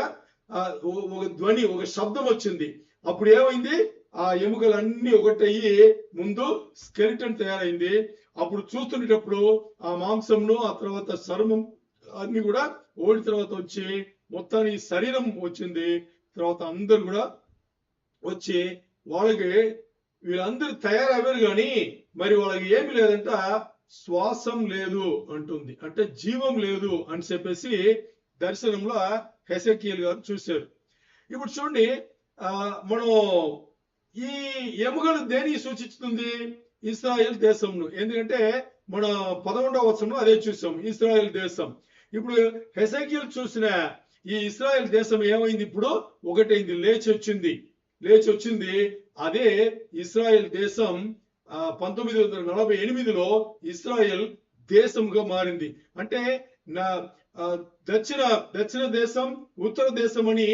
Speaker 1: ఒక ధ్వని, ఒక శబ్దం వచ్చింది. అప్పుడు ఏమైంది, ఆ ఎముకలన్నీ ఒకటయ్యి ముందు స్కెలిటన్ తయారైంది. అప్పుడు చూస్తున్నప్పుడు ఆ మాంసంను, ఆ తర్వాత చర్మం అన్ని కూడా ఓడి తర్వాత వచ్చి మొత్తానికి శరీరం వచ్చింది. తర్వాత అందరు కూడా వచ్చి వాళ్ళకి, వీళ్ళందరూ తయారయ్యారు కానీ మరి వాళ్ళకి ఏమి లేదంట, శ్వాసం లేదు అంటుంది. అంటే జీవం లేదు అని చెప్పేసి దర్శనంలో హెసెకీయలు గారు చూశారు. ఇప్పుడు చూడండి, మనం ఈ ఎముకలు దేనికి సూచిస్తుంది? ఇశ్రాయేల్ దేశంను. ఎందుకంటే మన 11వ వచనంలో అదే చూసాం, ఇశ్రాయేల్ దేశం. ఇప్పుడు హెసెకీయలు చూసిన ఈ ఇశ్రాయేల్ దేశం ఏమైంది? ఇప్పుడు ఒకటైంది, లేచి వచ్చింది. అదే ఇశ్రాయేల్ దేశం 1948లో ఇశ్రాయేల్ దేశంగా మారింది. అంటే దక్షిణ దేశం, ఉత్తర దేశం అని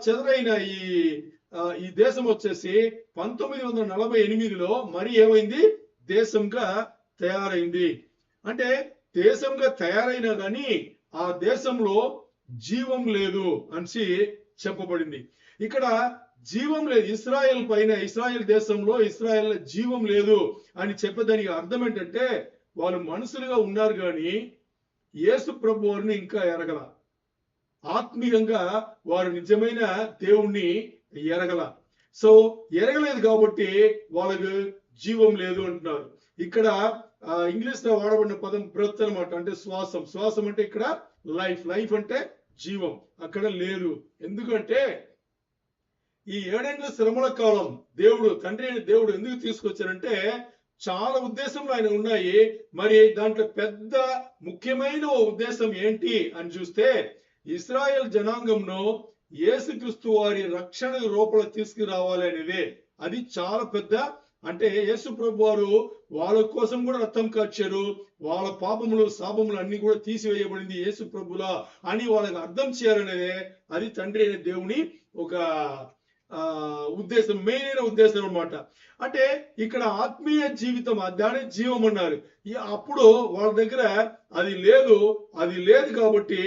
Speaker 1: చెదరైన ఈ దేశం వచ్చేసి 1948లో మరి ఏమైంది? దేశంగా తయారైంది. అంటే దేశంగా తయారైనా కానీ ఆ దేశంలో జీవం లేదు అని చెప్పబడింది. ఇక్కడ జీవం లేదు, ఇశ్రాయేల్ పైన, ఇశ్రాయేల్ దేశంలో ఇశ్రాయేల్ జీవం లేదు అని చెప్పేదానికి అర్థం ఏంటంటే, వాళ్ళు మనుషులుగా ఉన్నారు కానీ యేసు ప్రభు వారిని ఇంకా ఎరగల. ఆత్మీయంగా వారు నిజమైన దేవుణ్ణి ఎరగల. సో ఎరగలేదు కాబట్టి వాళ్ళకు జీవం లేదు అంటున్నారు. ఇక్కడ ఇంగ్లీష్ లో వాడబడిన పదం బ్రెత్ అనమాట. అంటే శ్వాసం అంటే ఇక్కడ లైఫ్ అంటే జీవం, అక్కడ లేదు. ఎందుకంటే ఈ 7 ఏళ్ల శ్రమల కాలం తండ్రి అయిన దేవుడు ఎందుకు తీసుకొచ్చారంటే, చాలా ఉద్దేశంలో ఆయన ఉన్నాయి. మరి దాంట్లో పెద్ద ముఖ్యమైన ఉద్దేశం ఏంటి అని చూస్తే, ఇశ్రాయేల్ జనాంగంను యేసుక్రీస్తు వారి రక్షణ రూపంలో తీసుకురావాలి అనేది. అది చాలా పెద్ద, అంటే యేసు ప్రభు వారు వాళ్ళ కోసం కూడా రక్తం కార్చారు, వాళ్ళ పాపములు శాపములు అన్ని కూడా తీసివేయబడింది యేసు ప్రభులా అని వాళ్ళకి అర్థం చేయాలనేదే అది తండ్రి అయిన దేవుని ఒక ఉద్దేశం, మెయిన్ అయిన ఉద్దేశం అనమాట. అంటే ఇక్కడ ఆత్మీయ జీవితం, దాని జీవం అన్నారు. అప్పుడు వాళ్ళ దగ్గర అది లేదు కాబట్టి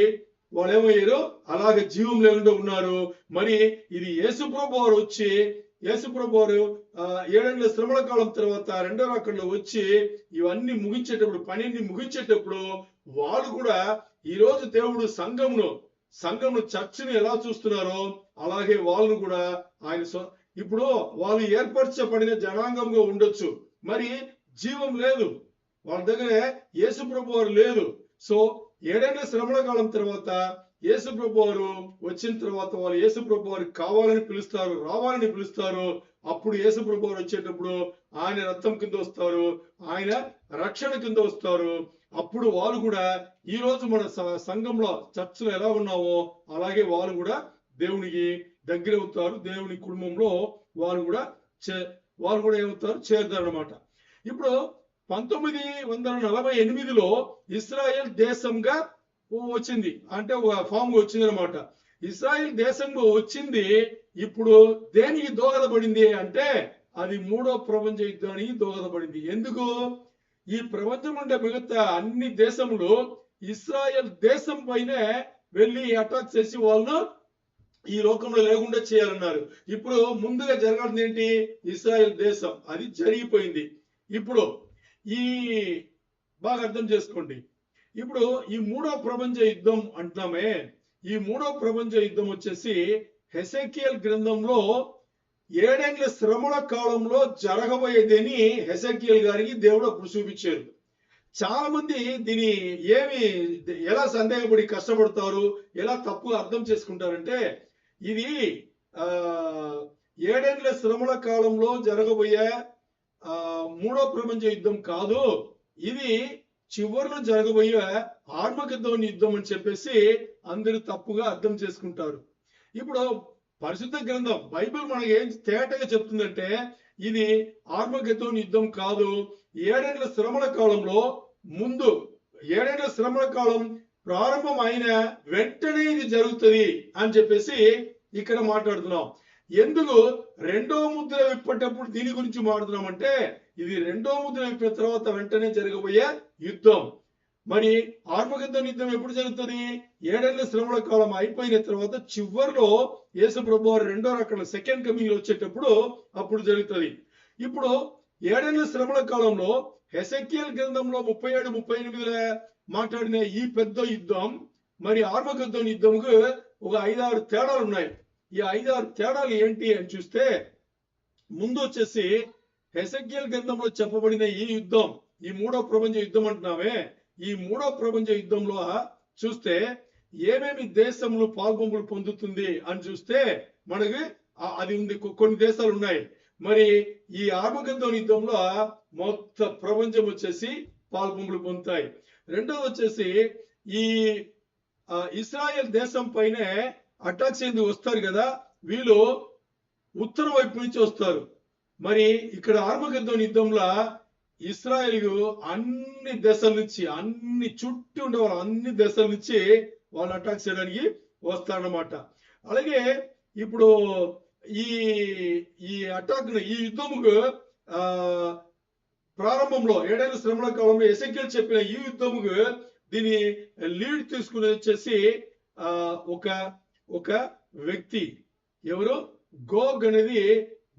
Speaker 1: వాళ్ళు ఏమయ్యారు, అలాగే జీవం లేకుండా ఉన్నారు. మరి ఇది యేసు ప్రభు వారు వచ్చి, యేసు ప్రభు వారు 7 ఏళ్ల శ్రమల కాలం తర్వాత రెండో రాకడలో వచ్చి ఇవన్నీ ముగించేటప్పుడు, పనిని ముగించేటప్పుడు వాళ్ళు కూడా ఈ రోజు దేవుడు సంఘమును చర్చిని ఎలా చూస్తున్నారో అలాగే వాళ్ళు కూడా ఆయన ఇప్పుడు వాళ్ళు ఏర్పరచబడిన జనాంగంగా ఉండొచ్చు, మరి జీవం లేదు వాళ్ళ దగ్గర, యేసు ప్రభు వారు లేదు. సో 7 ఏళ్ల శ్రమల కాలం తర్వాత యేసు ప్రభు వారు వచ్చిన తర్వాత వాళ్ళు యేసు ప్రభు వారికి కావాలని పిలుస్తారు, రావాలని పిలుస్తారు. అప్పుడు యేసు ప్రభు వారు వచ్చేటప్పుడు ఆయన రక్తం కింద వస్తారు, ఆయన రక్షణ కింద వస్తారు. అప్పుడు వాళ్ళు కూడా ఈ రోజు మన సంఘంలో చర్చలో ఎలా ఉన్నామో అలాగే వాళ్ళు కూడా దేవునికి దగ్గర అవుతారు, దేవుని కుటుంబంలో వాళ్ళు కూడా ఏమవుతారు, చేరుతారు అనమాట. ఇప్పుడు 1948లో ఇశ్రాయేల్ దేశంగా వచ్చింది, అంటే ఒక ఫామ్ వచ్చింది అనమాట. ఇశ్రాయేల్ దేశంలో వచ్చింది. ఇప్పుడు దేనికి దోహదపడింది అంటే, అది 3వ ప్రపంచ యుద్ధానికి దోహదపడింది. ఎందుకు? ఈ ప్రపంచం ఉండే మిగతా అన్ని దేశములు ఇశ్రాయేల్ దేశం పైనే వెళ్ళి అటాక్ చేసి వాళ్ళను ఈ లోకంలో లేకుండా చేయాలన్నారు. ఇప్పుడు ముందుగా జరగాల్సింది ఏంటి? ఇశ్రాయేల్ దేశం, అది జరిగిపోయింది. ఇప్పుడు బాగా అర్థం చేసుకోండి. ఇప్పుడు ఈ 3వ ప్రపంచ యుద్ధం అంటున్నామే, ఈ 3వ ప్రపంచ యుద్ధం వచ్చేసి హెసెకియల్ గ్రంథంలో 7 ఏళ్ల శ్రమల కాలంలో జరగబోయేదని హెసెకియల్ గారికి దేవుడు అప్పుడు చూపించారు. చాలా మంది దీని ఏమి ఎలా సందేహపడి కష్టపడతారు, ఎలా తప్పుగా అర్థం చేసుకుంటారంటే ఇది ఆ 7 ఏళ్ల శ్రమల కాలంలో జరగబోయే మూడో ప్రపంచ యుద్ధం కాదు, ఇది చివరిలో జరగబోయే ఆర్మగెద్దోన్ యుద్ధం అని చెప్పేసి అందరూ తప్పుగా అర్థం చేసుకుంటారు. ఇప్పుడు పరిశుద్ధ గ్రంథం బైబిల్ మనకి ఏం తేటగా చెప్తుందంటే ఇది ఆర్మగెద్దోన్ యుద్ధం కాదు, 7 ఏళ్ల శ్రమల కాలంలో ముందు 7 ఏళ్ల శ్రమల కాలం ప్రారంభం అయిన వెంటనే ఇది జరుగుతుంది అని చెప్పేసి ఇక్కడ మాట్లాడుతున్నాం. ఎందుకు రెండో ముద్ర విప్పేటప్పుడు దీని గురించి మాట్లాడుతున్నామంటే ఇది రెండో ముద్ర విప్పిన తర్వాత వెంటనే జరగబోయే యుద్ధం. మరి ఆర్మగెద్దోన్ యుద్ధం ఎప్పుడు జరుగుతుంది? 7 ఏళ్ల శ్రమల కాలం అయిపోయిన తర్వాత చివరిలో యేసు ప్రభువారు రెండో రకాల సెకండ్ కమింగ్ వచ్చేటప్పుడు అప్పుడు జరుగుతుంది. ఇప్పుడు 7 ఏళ్ల శ్రమల కాలంలో హెసెకియల్ గ్రంథంలో 37-38 మాట్లాడిన ఈ పెద్ద యుద్ధం మరి ఆర్మగెద్దోన్ యుద్ధంకు ఒక 5-6 తేడాలు ఉన్నాయి. ఈ 5-6 తేడాలు ఏంటి అని చూస్తే ముందు వచ్చేసి హెసెకియల్ గ్రంథంలో చెప్పబడిన ఈ యుద్ధం, ఈ మూడో ప్రపంచ యుద్ధం అంటున్నామే, ఈ మూడో ప్రపంచ యుద్ధంలో చూస్తే ఏమేమి దేశములు పాల్గొంపులు పొందుతుంది అని చూస్తే మనకి అది ఉంది, కొన్ని దేశాలు ఉన్నాయి. మరి ఈ ఆర్మగెద్దోన్ యుద్ధంలో మొత్తం ప్రపంచం వచ్చేసి పాల్గొంపులు పొందుతాయి. రెండోది వచ్చేసి ఈ ఇస్రాయెల్ దేశం పైనే అటాక్స్ ఎందుకు వస్తారు కదా, వీళ్ళు ఉత్తర వైపు నుంచి వస్తారు. మరి ఇక్కడ ఆర్మగెద్దోన్ యుద్ధంలో ఇస్రాయేల్ అన్ని దేశాల నుంచి, అన్ని చుట్టూ ఉండే వాళ్ళు అన్ని దేశాల నుంచి వాళ్ళు అటాక్ చేయడానికి వస్తారన్నమాట. అలాగే ఇప్పుడు ఈ ఈ అటాక్ ఈ యుద్ధముకు ప్రారంభంలో 7 ఏళ్ల శ్రమల కాలంలో హెసెకియల్ చెప్పిన ఈ యుద్ధముకు దీని లీడ్ తీసుకుని వచ్చేసి ఒక వ్యక్తి ఎవరు, గోగ్ అనేది,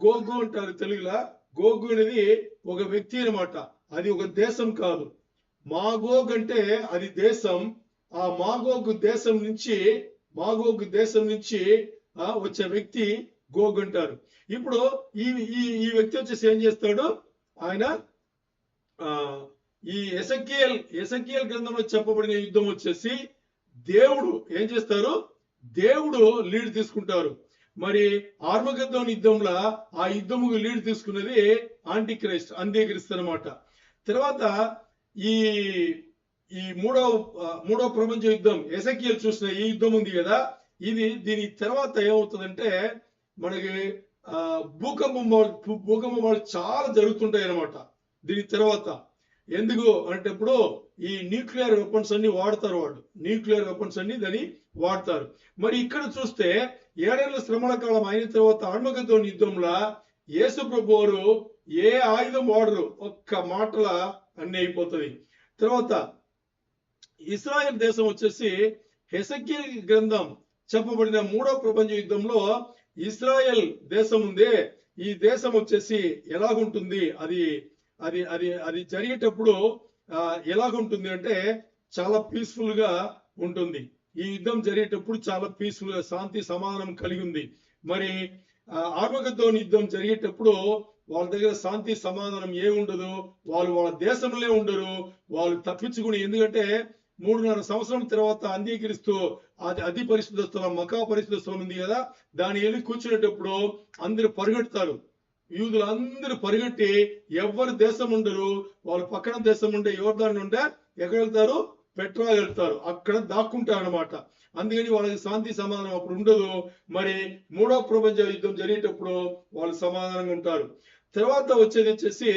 Speaker 1: గోగు అంటారు తెలుగులో, గోగు అనేది ఒక వ్యక్తి అన్నమాట, అది ఒక దేశం కాదు. మాగోగ్ అంటే అది దేశం. ఆ మాగోగ్ దేశం నుంచి వచ్చే వ్యక్తి గోగ్ అంటారు. ఇప్పుడు ఈ వ్యక్తి వచ్చేసి ఏం చేస్తాడు, ఆయన ఈ ఎసెకియల్ గ్రంథంలో చెప్పబడిన యుద్ధం వచ్చేసి దేవుడు ఏం చేస్తారు, దేవుడు లీడ్ తీసుకుంటారు. మరి ఆర్మగెద్దోన్ యుద్ధంలో ఆ యుద్ధముకు లీడ్ తీసుకున్నది అంత్యక్రీస్తు అన్నమాట. తర్వాత ఈ మూడో ప్రపంచ యుద్ధం ఎసెకియల్ చూసిన ఈ యుద్ధం ఉంది కదా, దీని తర్వాత ఏమవుతుందంటే మనకి భూకంపాలు చాలా జరుగుతుంటాయి అన్నమాట దీని తర్వాత. ఎందుకు అంటే ఇప్పుడు ఈ న్యూక్లియర్ వెపన్స్ అన్ని వాడతారు, దాన్ని వాడతారు. మరి ఇక్కడ చూస్తే 7 ఏళ్ల శ్రమల కాలం అయిన తర్వాత ఆర్మగెద్దోన్ యుద్ధంలో యేసు ప్రభువారు ఏ ఆయుధం వాడరు, ఒక్క మాటల అన్ని అయిపోతుంది. తర్వాత ఇస్రాయెల్ దేశం వచ్చేసి హెసెకియల్ గ్రంథం చెప్పబడిన మూడో ప్రపంచ యుద్ధంలో ఇస్రాయెల్ దేశం ఉంది. ఈ దేశం వచ్చేసి ఎలాగుంటుంది, అది జరిగేటప్పుడు ఎలాగుంటుంది అంటే చాలా పీస్ఫుల్ గా ఉంటుంది. ఈ యుద్ధం జరిగేటప్పుడు చాలా పీస్ఫుల్ గా శాంతి సమాధానం కలిగి ఉంది. మరి ఆర్మగెద్దోన్ యుద్ధం జరిగేటప్పుడు వాళ్ళ దగ్గర శాంతి సమాధానం ఉండదు, వాళ్ళ దేశంలో ఉండరు, వాళ్ళు తప్పించుకుని, ఎందుకంటే 3.5 సంవత్సరం తర్వాత అంగీకరిస్తూ అతి పరిశుద్ధ స్థలం, మకా పరిశుద్ధ స్థలం ఉంది కదా, దాని వెళ్ళి కూర్చునేటప్పుడు అందరు పరిగెడతారు, యూదులు అందరూ పరిగెట్టి ఎవరు దేశం ఉండరు, వాళ్ళు పక్కన దేశం ఉండే యోర్దాను ఉంటే ఎక్కడ వెళ్తారు, పెట్రా వెళ్తారు, అక్కడ దాక్కుంటారు అన్నమాట. అందుకని వాళ్ళకి శాంతి సమాధానం అప్పుడు ఉండదు. మరి మూడో ప్రపంచ యుద్ధం జరిగేటప్పుడు వాళ్ళు సమాధానంగా ఉంటారు. తర్వాత వచ్చేసి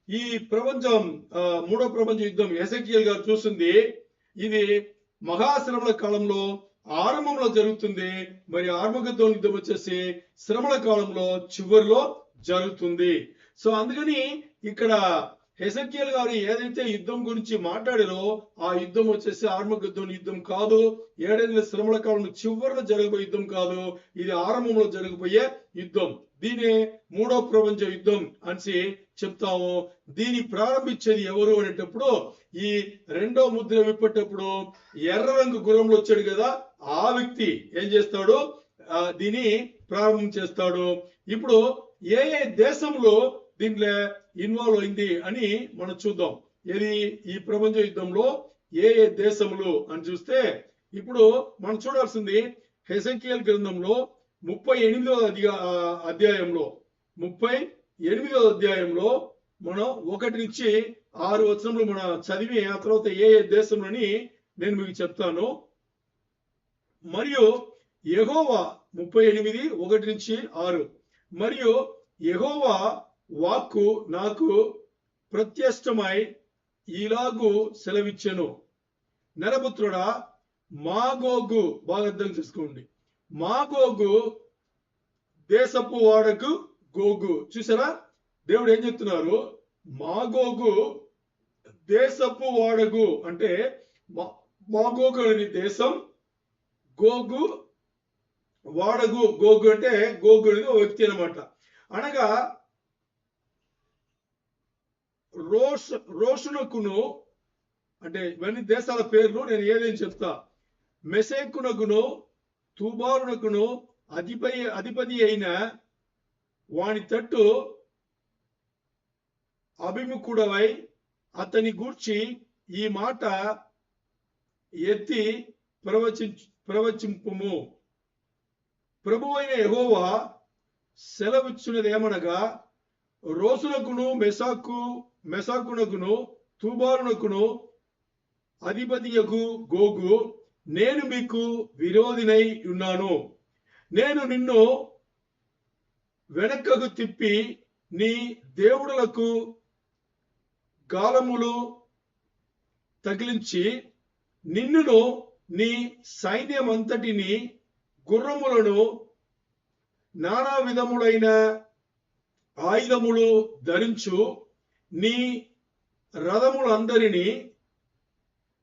Speaker 1: ఈ ప్రపంచం మూడో ప్రపంచ యుద్ధం ఎసెకియల్ గారు చూసింది, ఇది మహాశ్రమల కాలంలో ఆరంభంలో జరుగుతుంది. మరి ఆర్మగెద్దోన్ యుద్ధం వచ్చేసి శ్రమల కాలంలో చివరిలో జరుగుతుంది. సో అందుకని ఇక్కడ హెసెకియల్ గారు ఏదైతే యుద్ధం గురించి మాట్లాడారో ఆ యుద్ధం వచ్చేసి ఆర్మగెద్దోన్ యుద్ధం కాదు, 7 ఏళ్ల శ్రమల కాలంలో చివరిలో జరగబోయే యుద్ధం కాదు, ఇది ఆరంభంలో జరగబోయే యుద్ధం. దీనే మూడో ప్రపంచ యుద్ధం అని చెప్తాము. దీన్ని ప్రారంభించేది ఎవరు అనేటప్పుడు ఈ రెండో ముద్ర విప్పేటప్పుడు ఎర్ర రంగు గుర్రంలో వచ్చాడు కదా, ఆ వ్యక్తి ఏం చేస్తాడు, దీన్ని ప్రారంభం చేస్తాడు. ఇప్పుడు ఏ దేశంలో దీంట్లో ఇన్వాల్వ్ అయింది అని మనం చూద్దాం. ఏది ఈ ప్రపంచ యుద్ధంలో ఏ ఏ దేశములు అని చూస్తే ఇప్పుడు మనం చూడాల్సింది హెజెకియల్ గ్రంథంలో 38వ అధ్యాయంలో 38వ అధ్యాయంలో మనం 1 నుంచి 6 వచనములు మనం చదివి ఆ తర్వాత ఏ ఏ దేశంలోని నేను మీకు చెప్తాను. మరియు యెహోవా 38:1 నుంచి 6 మరియు యెహోవా వాక్కు నాకు ప్రత్యక్షమై ఇలాగు సెలవిచ్చెను, నరపుత్రుడా, మాగోగు, బాగా అర్థం చేసుకోండి, మాగోగు దేశపు వాడకు గోగు. చూసారా, దేవుడు ఏం చెప్తున్నారు? మాగోగు దేశపు వాడగు అంటే మాగోగు అనేది దేశం, గోగు వాడగు. గోగు అంటే గోగు అనేది ఒక వ్యక్తి అనమాట. అనగా రోషునకును, అంటే ఇవన్నీ దేశాల పేర్లు నేను ఏదేని చెప్తా. మెషెకునకును తుబాలునకును అధిపతి అయిన వాని తట్టు అభిముఖుడవై అతని గూర్చి ఈ మాట ఎత్తి ప్రవచింపుము. ప్రభువైన యెహోవా సెలవిచ్చినదేమనగా, రోసునకును మెషాకునకును తుబాలునకును అధిపతియగు గోగు, నేను మీకు విరోధినై ఉన్నాను. నేను నిన్ను వెనక్కకు తిప్పి నీ దేవుడులకు గాలములు తగిలించి నిన్నును నీ సైన్యమంతటిని గుర్రములను నానా విధములైన ఆయుధములు ధరించు నీ రథములందరినీ,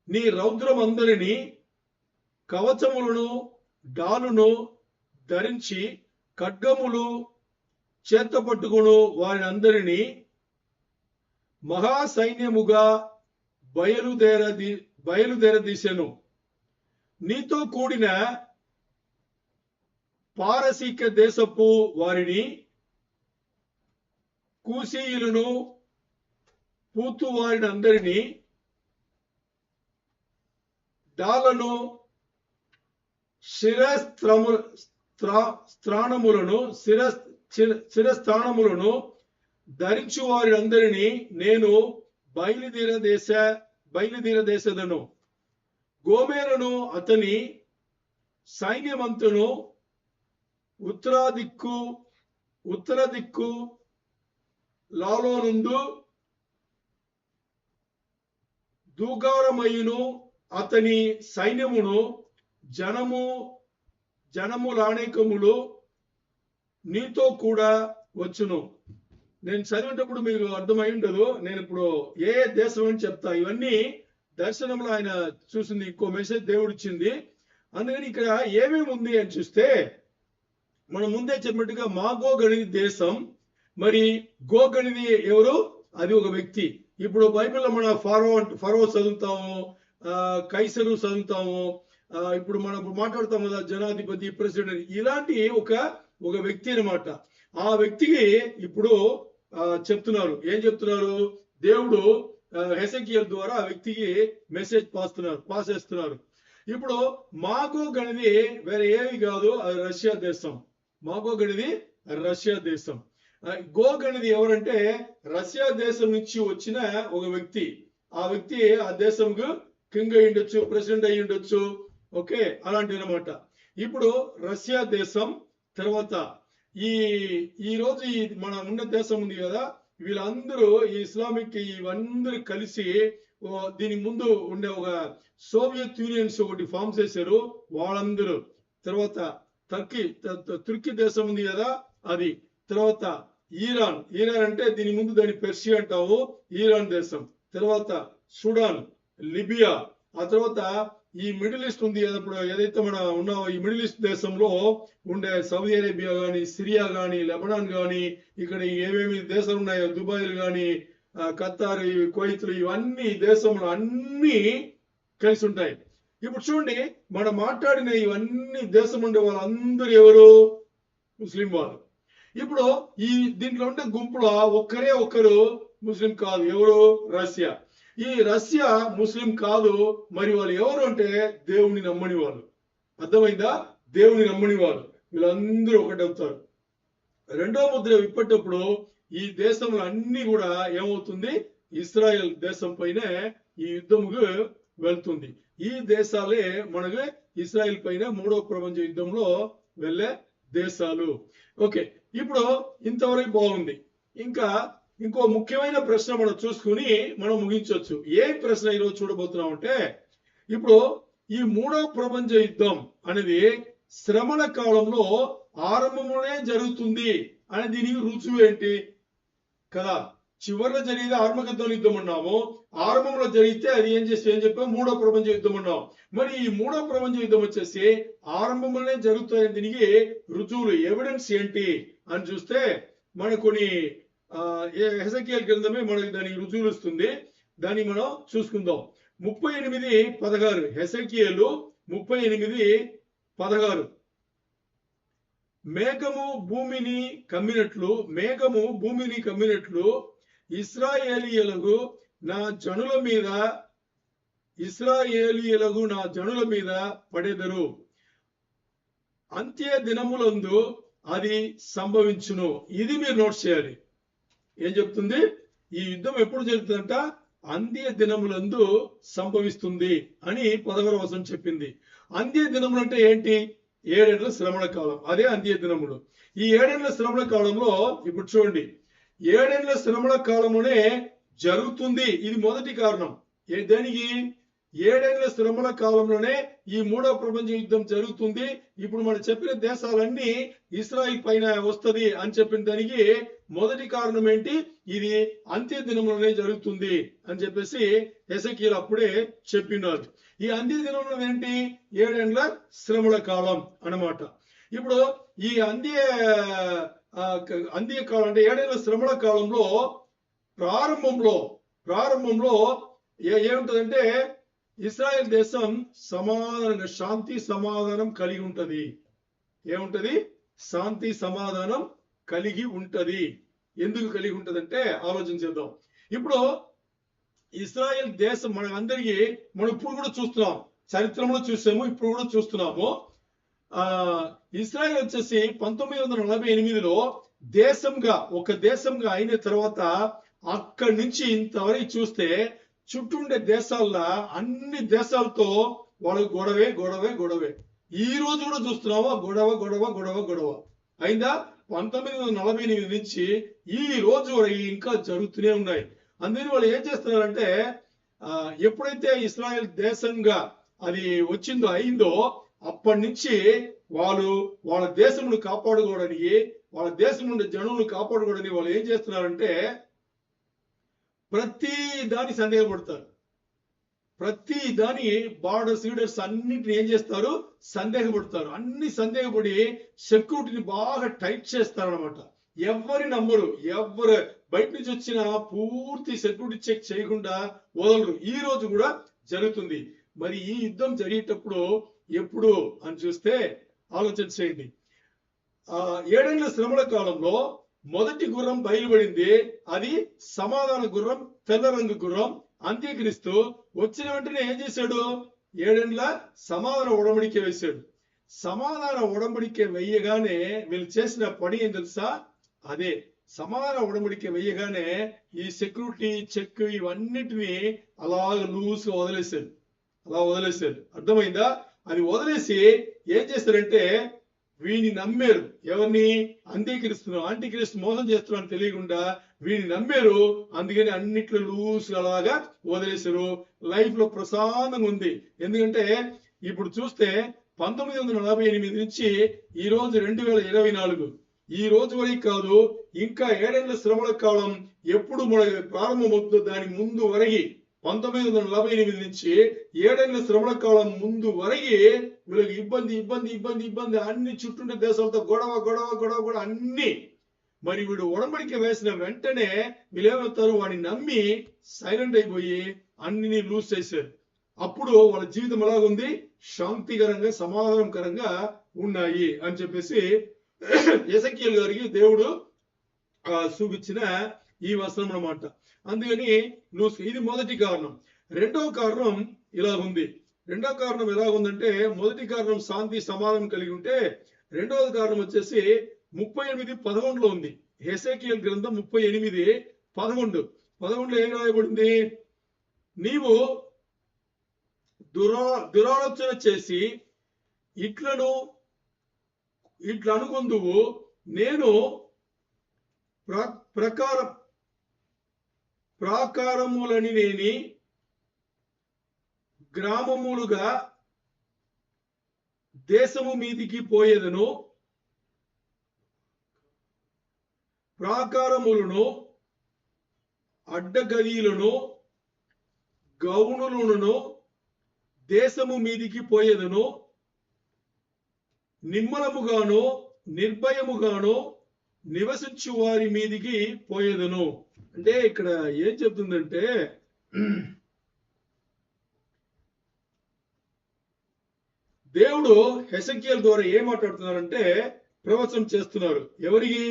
Speaker 1: నీ రౌద్రమందరినీ, కవచములను డాలును ధరించి ఖడ్గములు చేతపట్టుకును వారిని అందరినీ మహాసైన్యముగా బయలుదేరదీసెను. నీతో కూడిన పారసీక దేశపు వారిని, కూషీయులను, పూతు వారిని అందరినీ, డాలను, శిరస్థానములను ధరించు వారి అందరినీ నేను బయలుదేరదేశదను. గోమేరును అతని సైన్యమంతును ఉత్తర దిక్కు లాలోనుందు దూగారమయును అతని సైన్యమును జనములానేకములు నీతో కూడా వచ్చును. నేను చదివేటప్పుడు మీకు అర్థమై ఉండదు. నేను ఇప్పుడు ఏ దేశం అని చెప్తా. ఇవన్నీ దర్శనంలో ఆయన చూసింది, ఇంకో మెసేజ్ దేవుడు ఇచ్చింది. అందుకని ఇక్కడ ఏమేమి ఉంది అని చూస్తే, మనం ముందే చెప్పినట్టుగా మాగోగ్ అనేది దేశం. మరి గోగ్ అనేది ఎవరు? అది ఒక వ్యక్తి. ఇప్పుడు బైబిల్లో మన ఫరో చదువుతాము, కైసరు చదువుతాము, ఇప్పుడు మనం మాట్లాడుతాం కదా జనాధిపతి, ప్రెసిడెంట్, ఇలాంటి ఒక వ్యక్తి అన్నమాట. ఆ వ్యక్తికి ఇప్పుడు చెప్తున్నారు. ఏం చెప్తున్నారు? దేవుడు హెజెకియల్ ద్వారా ఆ వ్యక్తికి మెసేజ్ పాస్ చేస్తున్నారు. ఇప్పుడు మాగోగ్ అనేది వేరే ఏమి కాదు, అది రష్యా దేశం. మాగోగ్ అనేది రష్యా దేశం. గోగ్ అనేది ఎవరంటే రష్యా దేశం నుంచి వచ్చిన ఒక వ్యక్తి. ఆ వ్యక్తి ఆ దేశంకు కింగ్ అయి ఉండొచ్చు, ప్రెసిడెంట్ అయి ఉండొచ్చు. ఓకే, అలాంటివి అనమాట. ఇప్పుడు రష్యా దేశం తర్వాత ఈ రోజు మన ఉన్న దేశం ఉంది కదా, వీళ్ళందరూ ఈ ఇస్లామిక్ ఇవందరూ కలిసి దీని ముందు ఉండే ఒక సోవియత్ యూనియన్స్ ఒకటి ఫామ్ చేశారు వాళ్ళందరూ. తర్వాత తుర్కీ దేశం ఉంది కదా అది. తర్వాత ఈరాన్ అంటే దీని ముందు దాన్ని పెర్షియా అంటాము, ఈరాన్ దేశం. తర్వాత సుడాన్, లిబియా. ఆ తర్వాత ఈ మిడిల్ ఈస్ట్ ఉంది కదా, ఇప్పుడు ఏదైతే మనం ఉన్నామో ఈ మిడిల్ ఈస్ట్ దేశంలో ఉండే సౌదీ అరేబియా కానీ, సిరియా కానీ, లెబనాన్ కానీ, ఇక్కడ ఏమేమి దేశాలు ఉన్నాయో దుబాయ్లు కానీ, ఖతార్, కువైత్లు, ఇవన్నీ దేశంలో అన్ని కలిసి ఉంటాయి. ఇప్పుడు చూడండి, మనం మాట్లాడిన ఇవన్నీ దేశం ఉండే వాళ్ళందరూ ఎవరు? ముస్లిం వాళ్ళు. ఇప్పుడు దీంట్లో ఉండే గుంపులో ఒక్కరు ముస్లిం కాదు. ఎవరు? రష్యా. ఈ రష్యా ముస్లిం కాదు, మరి వాళ్ళు ఎవరు అంటే దేవుని నమ్మని వాళ్ళు. అర్థమైందా? దేవుని నమ్మని వాళ్ళు వీళ్ళందరూ ఒకటవుతారు. రెండో ముద్ర విప్పేటప్పుడు ఈ దేశంలో అన్ని కూడా ఏమవుతుంది? ఇస్రాయెల్ దేశం పైనే ఈ యుద్ధముకు వెళ్తుంది. ఈ దేశాలే మనకు ఇస్రాయెల్ పైన మూడవ ప్రపంచ యుద్ధంలో వెళ్ళే దేశాలు. ఓకే, ఇప్పుడు ఇంతవరకు బాగుంది. ఇంకా ఇంకో ముఖ్యమైన ప్రశ్న మనం చూసుకుని మనం ముగించవచ్చు. ఏ ప్రశ్న ఈరోజు చూడబోతున్నాం అంటే, ఇప్పుడు ఈ మూడవ ప్రపంచ యుద్ధం అనేది శ్రమల కాలంలో ఆరంభంలోనే జరుగుతుంది అనే దీనికి రుజువు ఏంటి కదా? చివరిలో జరిగితే ఆర్మగద్దం యుద్ధం అన్నాము, ఆరంభంలో జరిగితే అది ఏం చెప్పాము? మూడో ప్రపంచ యుద్ధం అన్నాం. మరి ఈ మూడో ప్రపంచ యుద్ధం వచ్చేసి ఆరంభంలోనే జరుగుతాయి. దీనికి రుజువులు, ఎవిడెన్స్ ఏంటి అని చూస్తే మనకు కొన్ని హెజెకియల్ గ్రంథమే మనకి దానికి రుజువులు ఇస్తుంది. దాన్ని మనం చూసుకుందాం. 38:16 హెజెకియలు 38:16 మేఘము భూమిని కమ్మినట్లు ఇశ్రాయేలీయులకు నా జనుల మీద పడెదరు. అంత్య దినములందు అది సంభవించును. ఇది మీరు నోట్ చేయాలి. ఏం చెప్తుంది? ఈ యుద్ధం ఎప్పుడు జరుగుతుందంట? అంత్య దినములందు సంభవిస్తుంది అని 11వ వచనం చెప్పింది. అంత్య దినములు అంటే ఏంటి? 7 ఏళ్ల శ్రమణ కాలం, అదే అంత్య దినములు. ఈ 7 ఏళ్ల శ్రమణ కాలంలో ఇప్పుడు చూడండి, 7 ఏళ్ల శ్రమణ కాలంలోనే జరుగుతుంది. ఇది మొదటి కారణం. దానికి 7 ఏళ్ల శ్రమణ కాలంలోనే ఈ మూడవ ప్రపంచ యుద్ధం జరుగుతుంది. ఇప్పుడు మనం చెప్పిన దేశాలన్నీ ఇస్రాయిల్ పైన వస్తది అని చెప్పిన దానికి మొదటి కారణం ఏంటి? ఇది అంత్య దినంలోనే జరుగుతుంది అని చెప్పేసి హెజెకియలు అప్పుడే చెప్పినారు. ఈ అంత్య దినంలో ఏంటి? 7 ఏళ్ల శ్రమల కాలం అన్నమాట. ఇప్పుడు ఈ అంత్య కాలం అంటే 7 ఏళ్ల శ్రమల కాలంలో ప్రారంభంలో ఏముంటదంటే ఇస్రాయెల్ దేశం సమాధానంగా శాంతి సమాధానం కలిగి ఉంటది. ఏముంటది? శాంతి సమాధానం కలిగి ఉంటది. ఎందుకు కలిగి ఉంటదంటే ఆలోచన చేద్దాం. ఇప్పుడు ఇస్రాయెల్ దేశం మనందరికీ మనం ఇప్పుడు కూడా చూస్తున్నాం, చరిత్రలో చూసాము, ఇప్పుడు కూడా చూస్తున్నాము. ఇస్రాయెల్ వచ్చేసి 1948లో ఒక దేశంగా అయిన తర్వాత అక్కడి నుంచి ఇంతవరకు చూస్తే చుట్టూ ఉండే దేశాల్లో అన్ని దేశాలతో వాళ్ళకి గొడవే. ఈ రోజు కూడా చూస్తున్నాము గొడవ అయిందా? 1948 నుంచి ఈ రోజు వరకు ఇంకా జరుగుతూనే ఉన్నాయి. అందుకని వాళ్ళు ఏం చేస్తున్నారంటే, ఎప్పుడైతే ఇస్రాయెల్ దేశంగా అది అయిందో అప్పటి నుంచి వాళ్ళ దేశమును కాపాడుకోవడానికి, వాళ్ళ దేశం నుండి జనులను కాపాడుకోవడానికి వాళ్ళు ఏం చేస్తున్నారంటే ప్రతి దాని సందేహపడతారు. ప్రతి దాని బార్డర్స్ లీడర్స్ అన్నింటిని ఏం చేస్తారు? సందేహపడతారు. అన్ని సందేహపడి సెక్యూరిటీని బాగా టైట్ చేస్తారనమాట. ఎవరి నమ్మరు, ఎవరు బయట నుంచి వచ్చిన పూర్తి సెక్యూరిటీ చెక్ చేయకుండా వదలరు. ఈ రోజు కూడా జరుగుతుంది. మరి ఈ యుద్ధం జరిగేటప్పుడు ఎప్పుడు అని చూస్తే ఆలోచన చేయండి. 7 ఏళ్ల శ్రమల కాలంలో మొదటి గుర్రం బయలుపడింది. అది సమాధాన గుర్రం, తెల్ల రంగు గుర్రం. అంత్యక్రీస్తు వచ్చిన వెంటనే ఏం చేశాడు? 7 ఏళ్ల సమాధాన ఉడంబడిక వేశాడు. సమాధాన ఉడంబడిక వెయ్యగానే వీళ్ళు చేసిన పని ఏం తెలుసా? అదే సమాధాన ఉడంబడిక వెయ్యగానే ఈ సెక్యూరిటీ చెక్ ఇవన్నిటిని అలాగ లూజ్ వదిలేశారు. అర్థమైందా? అది వదిలేసి ఏం చేశారంటే వీని నమ్మారు. ఎవరిని? అంత్యక్రీస్తు మోసం చేస్తున్నాను తెలియకుండా వీని నమ్మారు. అందుకని అన్నిట్లో లూజ్ అలాగా వదిలేశారు. లైఫ్ లో ప్రశాంతంగా ఉంది. ఎందుకంటే ఇప్పుడు చూస్తే 1948 నుంచి ఈ రోజు 2024 ఈ రోజు వరకు కాదు, ఇంకా 7 ఏళ్ల శ్రమల కాలం ఎప్పుడు మనకి ప్రారంభమవుతుందో దాని ముందు వరకు 1948 నుంచి 7 ఏళ్ల శ్రమల కాలం ముందు వరకు వీళ్ళకి ఇబ్బంది అన్ని చుట్టూ దేశాలతో గొడవ అన్ని. మరి వీడు ఉడంబడిక వేసిన వెంటనే వీళ్ళు ఏమవుతారు? వాడిని నమ్మి సైలెంట్ అయిపోయి అన్ని లూజ్ చేశారు. అప్పుడు వాళ్ళ జీవితం ఎలాగుంది? శాంతికరంగా సమాధానకరంగా ఉన్నాయి అని చెప్పేసి హెజెకియలు గారికి దేవుడు చూపించిన ఈ వచనం అన్నమాట. అందుకని ఇది మొదటి కారణం. రెండవ కారణం ఇలా ఉంది. రెండవ కారణం ఎలా ఉందంటే, మొదటి కారణం శాంతి సమాధానం కలిగి ఉంటే, రెండవది కారణం వచ్చేసి 38:11 ఉంది. హెసెకియల్ గ్రంథం 38:11 ఏం రాయబడింది? నీవు దురాలోచన చేసి ఇట్లా అనుకుందువు, నేను ప్రాకారములని నేని గ్రామములుగా దేశము మీదికి పోయేదను, ప్రాకారములను అడ్డగదిలను గౌనులను దేశము మీదికి పోయేదను, నిమ్మలముగాను నిర్భయముగాను నివసించు వారి మీదికి పోయేదను. అంటే ఇక్కడ ఏం చెప్తుందంటే, దేవుడు హెసెకియల్ ద్వారా ఏం మాట్లాడుతున్నారంటే ప్రవచనం చేస్తున్నారు. ఎవరికి?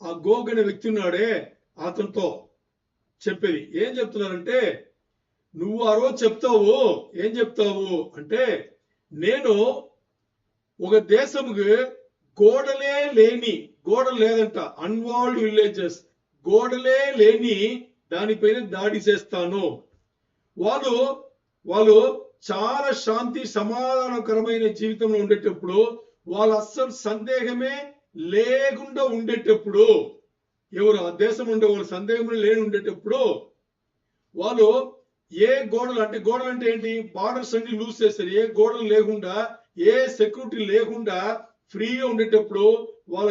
Speaker 1: ఆ గోగ్ అనే వ్యక్తి ఉన్నాడే అతనితో చెప్పేది. ఏం చెప్తున్నారంటే, నువ్వు ఆ రోజు చెప్తావు, ఏం చెప్తావు అంటే, నేను ఒక దేశముకి గోడలు లేదంట, అన్వాల్డ్ విలేజెస్, గోడలే లేని దానిపైన దాడి చేస్తాను. వాళ్ళు చాలా శాంతి సమాధానకరమైన జీవితంలో ఉండేటప్పుడు, వాళ్ళు అస్సలు సందేహమే లేకుండా ఉండేటప్పుడు, ఎవరు ఆ దేశం ఉండే వాళ్ళు సందేహమే లేని ఉండేటప్పుడు, వాళ్ళు ఏ గోడలు అంటే ఏంటి? బార్డర్స్ అన్ని లూజ్ చేస్తారు. ఏ గోడలు లేకుండా, ఏ సెక్యూరిటీ లేకుండా ఫ్రీగా ఉండేటప్పుడు, వాళ్ళ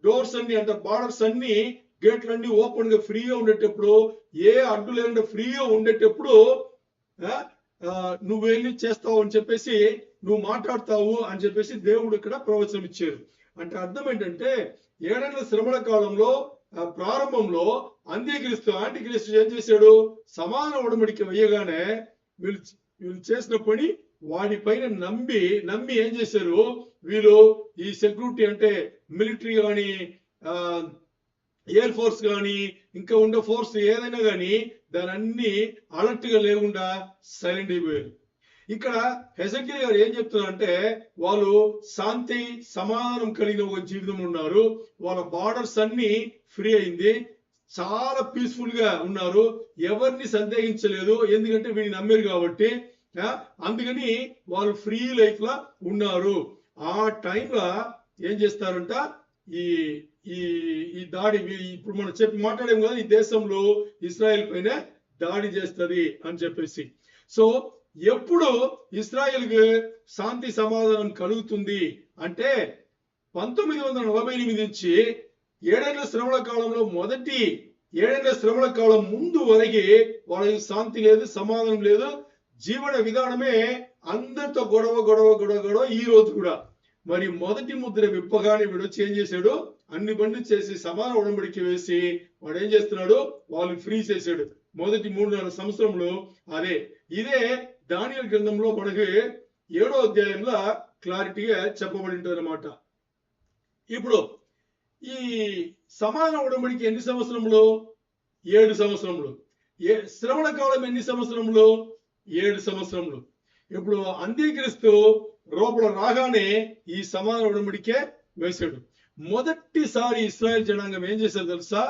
Speaker 1: డోర్స్ అన్ని అంటే బార్డర్స్ అన్ని, గేట్లు అన్ని ఓపెన్ గా ఫ్రీగా ఉండేటప్పుడు, ఏ అడ్డు లేకుండా ఫ్రీగా ఉండేటప్పుడు నువ్వు వెళ్ళి చేస్తావు అని చెప్పేసి, నువ్వు మాట్లాడతావు అని చెప్పేసి దేవుడు ఇక్కడ ప్రవచనం ఇచ్చారు. అంటే అర్థం ఏంటంటే, 7 ఏళ్ల శ్రమల కాలంలో ప్రారంభంలో యాంటిక్రీస్తు ఏం చేశాడు? సమాన ఉడంబడిక వేయగానే వీళ్ళు చేసిన పని వాడిపైన నమ్మి ఏం చేశారు? వీళ్ళు ఈ సెక్యూరిటీ అంటే మిలిటరీ కానీ, ఎయిర్ ఫోర్స్ కానీ, ఇంకా ఉండే ఫోర్స్ ఏదైనా కానీ, దాని అన్ని అలర్ట్ గా లేకుండా సైలెంట్ అయిపోయారు. ఇక్కడ హెసెకియల్ గారు ఏం చెప్తున్నారంటే, వాళ్ళు శాంతి సమాధానం కలిగిన ఒక జీవితం ఉన్నారు. వాళ్ళ బార్డర్స్ అన్ని ఫ్రీ అయింది, చాలా పీస్ఫుల్ గా ఉన్నారు, ఎవరిని సందేహించలేదు, ఎందుకంటే వీడిని నమ్మారు కాబట్టి. అందుకని వాళ్ళు ఫ్రీ లైఫ్ లా ఉన్నారు. ఆ టైంలో ఏం చేస్తారంట, ఈ దాడి ఇప్పుడు మనం మాట్లాడేం కదా, ఈ దేశంలో ఇస్రాయేల్ పైన దాడి చేస్తుంది అని చెప్పేసి. సో ఎప్పుడు ఇస్రాయేల్కి శాంతి సమాధానం కలుగుతుంది అంటే, 1948 నుంచి 7 ఏళ్ల శ్రమల కాలంలో మొదటి 7 ఏళ్ల శ్రమల కాలం ముందు వరకు వాళ్ళకి శాంతి లేదు, సమాధానం లేదు. జీవన విధానమే అందరితో గొడవ ఈ రోజు కూడా. మరి మొదటి ముద్ర విప్పగానే వీడు వచ్చి ఏం చేశాడు? అన్ని బండ్లు చేసి సమాన ఉడంబడిక వేసి వాడు ఏం చేస్తున్నాడు? వాళ్ళు ఫ్రీ చేశాడు. మొదటి 3-4 సంవత్సరంలో ఇదే దానియేలు గ్రంథంలో మనకి 7వ అధ్యాయంలో క్లారిటీగా చెప్పబడి ఉంటుంది అన్నమాట. ఇప్పుడు ఈ సమాన ఉడంబడిక ఎన్ని సంవత్సరంలో? 7 సంవత్సరములు. శ్రమల కాలం ఎన్ని సంవత్సరములు? 7 సంవత్సరములు. ఇప్పుడు అంత్యక్రీస్తు లోపల రాగానే ఈ సమాన ఉడంబడికే వేశాడు. మొదటిసారి ఇశ్రాయేల్ జనాంగం ఏం చేశారు తెలుసా?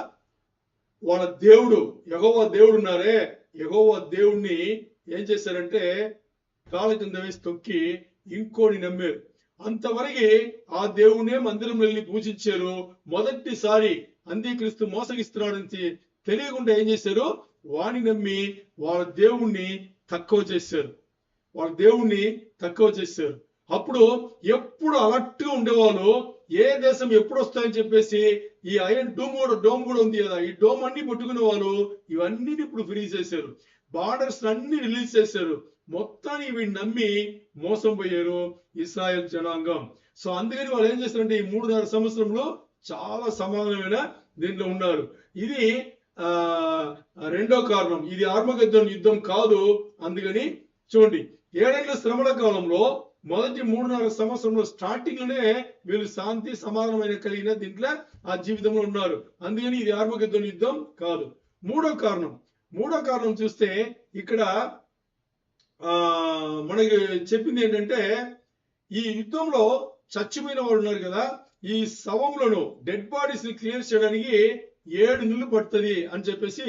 Speaker 1: వాళ్ళ దేవుడు యెహోవా దేవుడు ఉన్నారే, యెహోవా దేవుణ్ణి ఏం చేశారంటే కాళ్ళ కింద వేసి తొక్కి ఇంకోని నమ్మారు. అంతవరకు ఆ దేవునే మందిరం వెళ్ళి పూజించారు. మొదటిసారి అంత్యక్రీస్తు మోసగిస్తున్నాడని తెలియకుండా ఏం చేశారు? వాణ్ణి నమ్మి వాళ్ళ దేవుణ్ణి తక్కువ చేశారు. అప్పుడు ఎప్పుడు అలర్ట్ గా ఉండేవాళ్ళు, ఏ దేశం ఎప్పుడు వస్తాయని చెప్పేసి. ఈ ఐరన్ డోమ్ కూడా ఉంది కదా, ఈ డోమ్ అన్ని పట్టుకునే వాళ్ళు ఇవన్నీ ఇప్పుడు ఫ్రీ చేశారు. బార్డర్స్ అన్ని రిలీజ్ చేశారు. మొత్తాన్ని వీడిని నమ్మి మోసం పోయారు ఇశ్రాయేల్ జనాంగం. సో అందుకని వాళ్ళు ఏం చేస్తారంటే ఈ 3.5 సంవత్సరంలో చాలా సమాధానమైన దీంట్లో ఉన్నారు. ఇది రెండో కారణం. ఇది ఆర్మగెద్దోను యుద్ధం కాదు. అందుకని చూడండి, 7 ఏళ్ల శ్రమల కాలంలో మొదటి 3.5 సంవత్సరంలో స్టార్టింగ్ లోనే వీళ్ళు శాంతి సమాధానమైన కలిగిన దీంట్లో ఆ జీవితంలో ఉన్నారు. అందుకని ఇది ఆర్మగెద్దోను యుద్ధం కాదు. మూడో కారణం చూస్తే ఇక్కడ మనకి చెప్పింది ఏంటంటే ఈ యుద్ధంలో చచ్చిపోయిన వాడు ఉన్నారు కదా, ఈ శవములను డెడ్ బాడీస్ ని క్లియర్ చేయడానికి 7 నెలలు పడుతుంది అని చెప్పేసి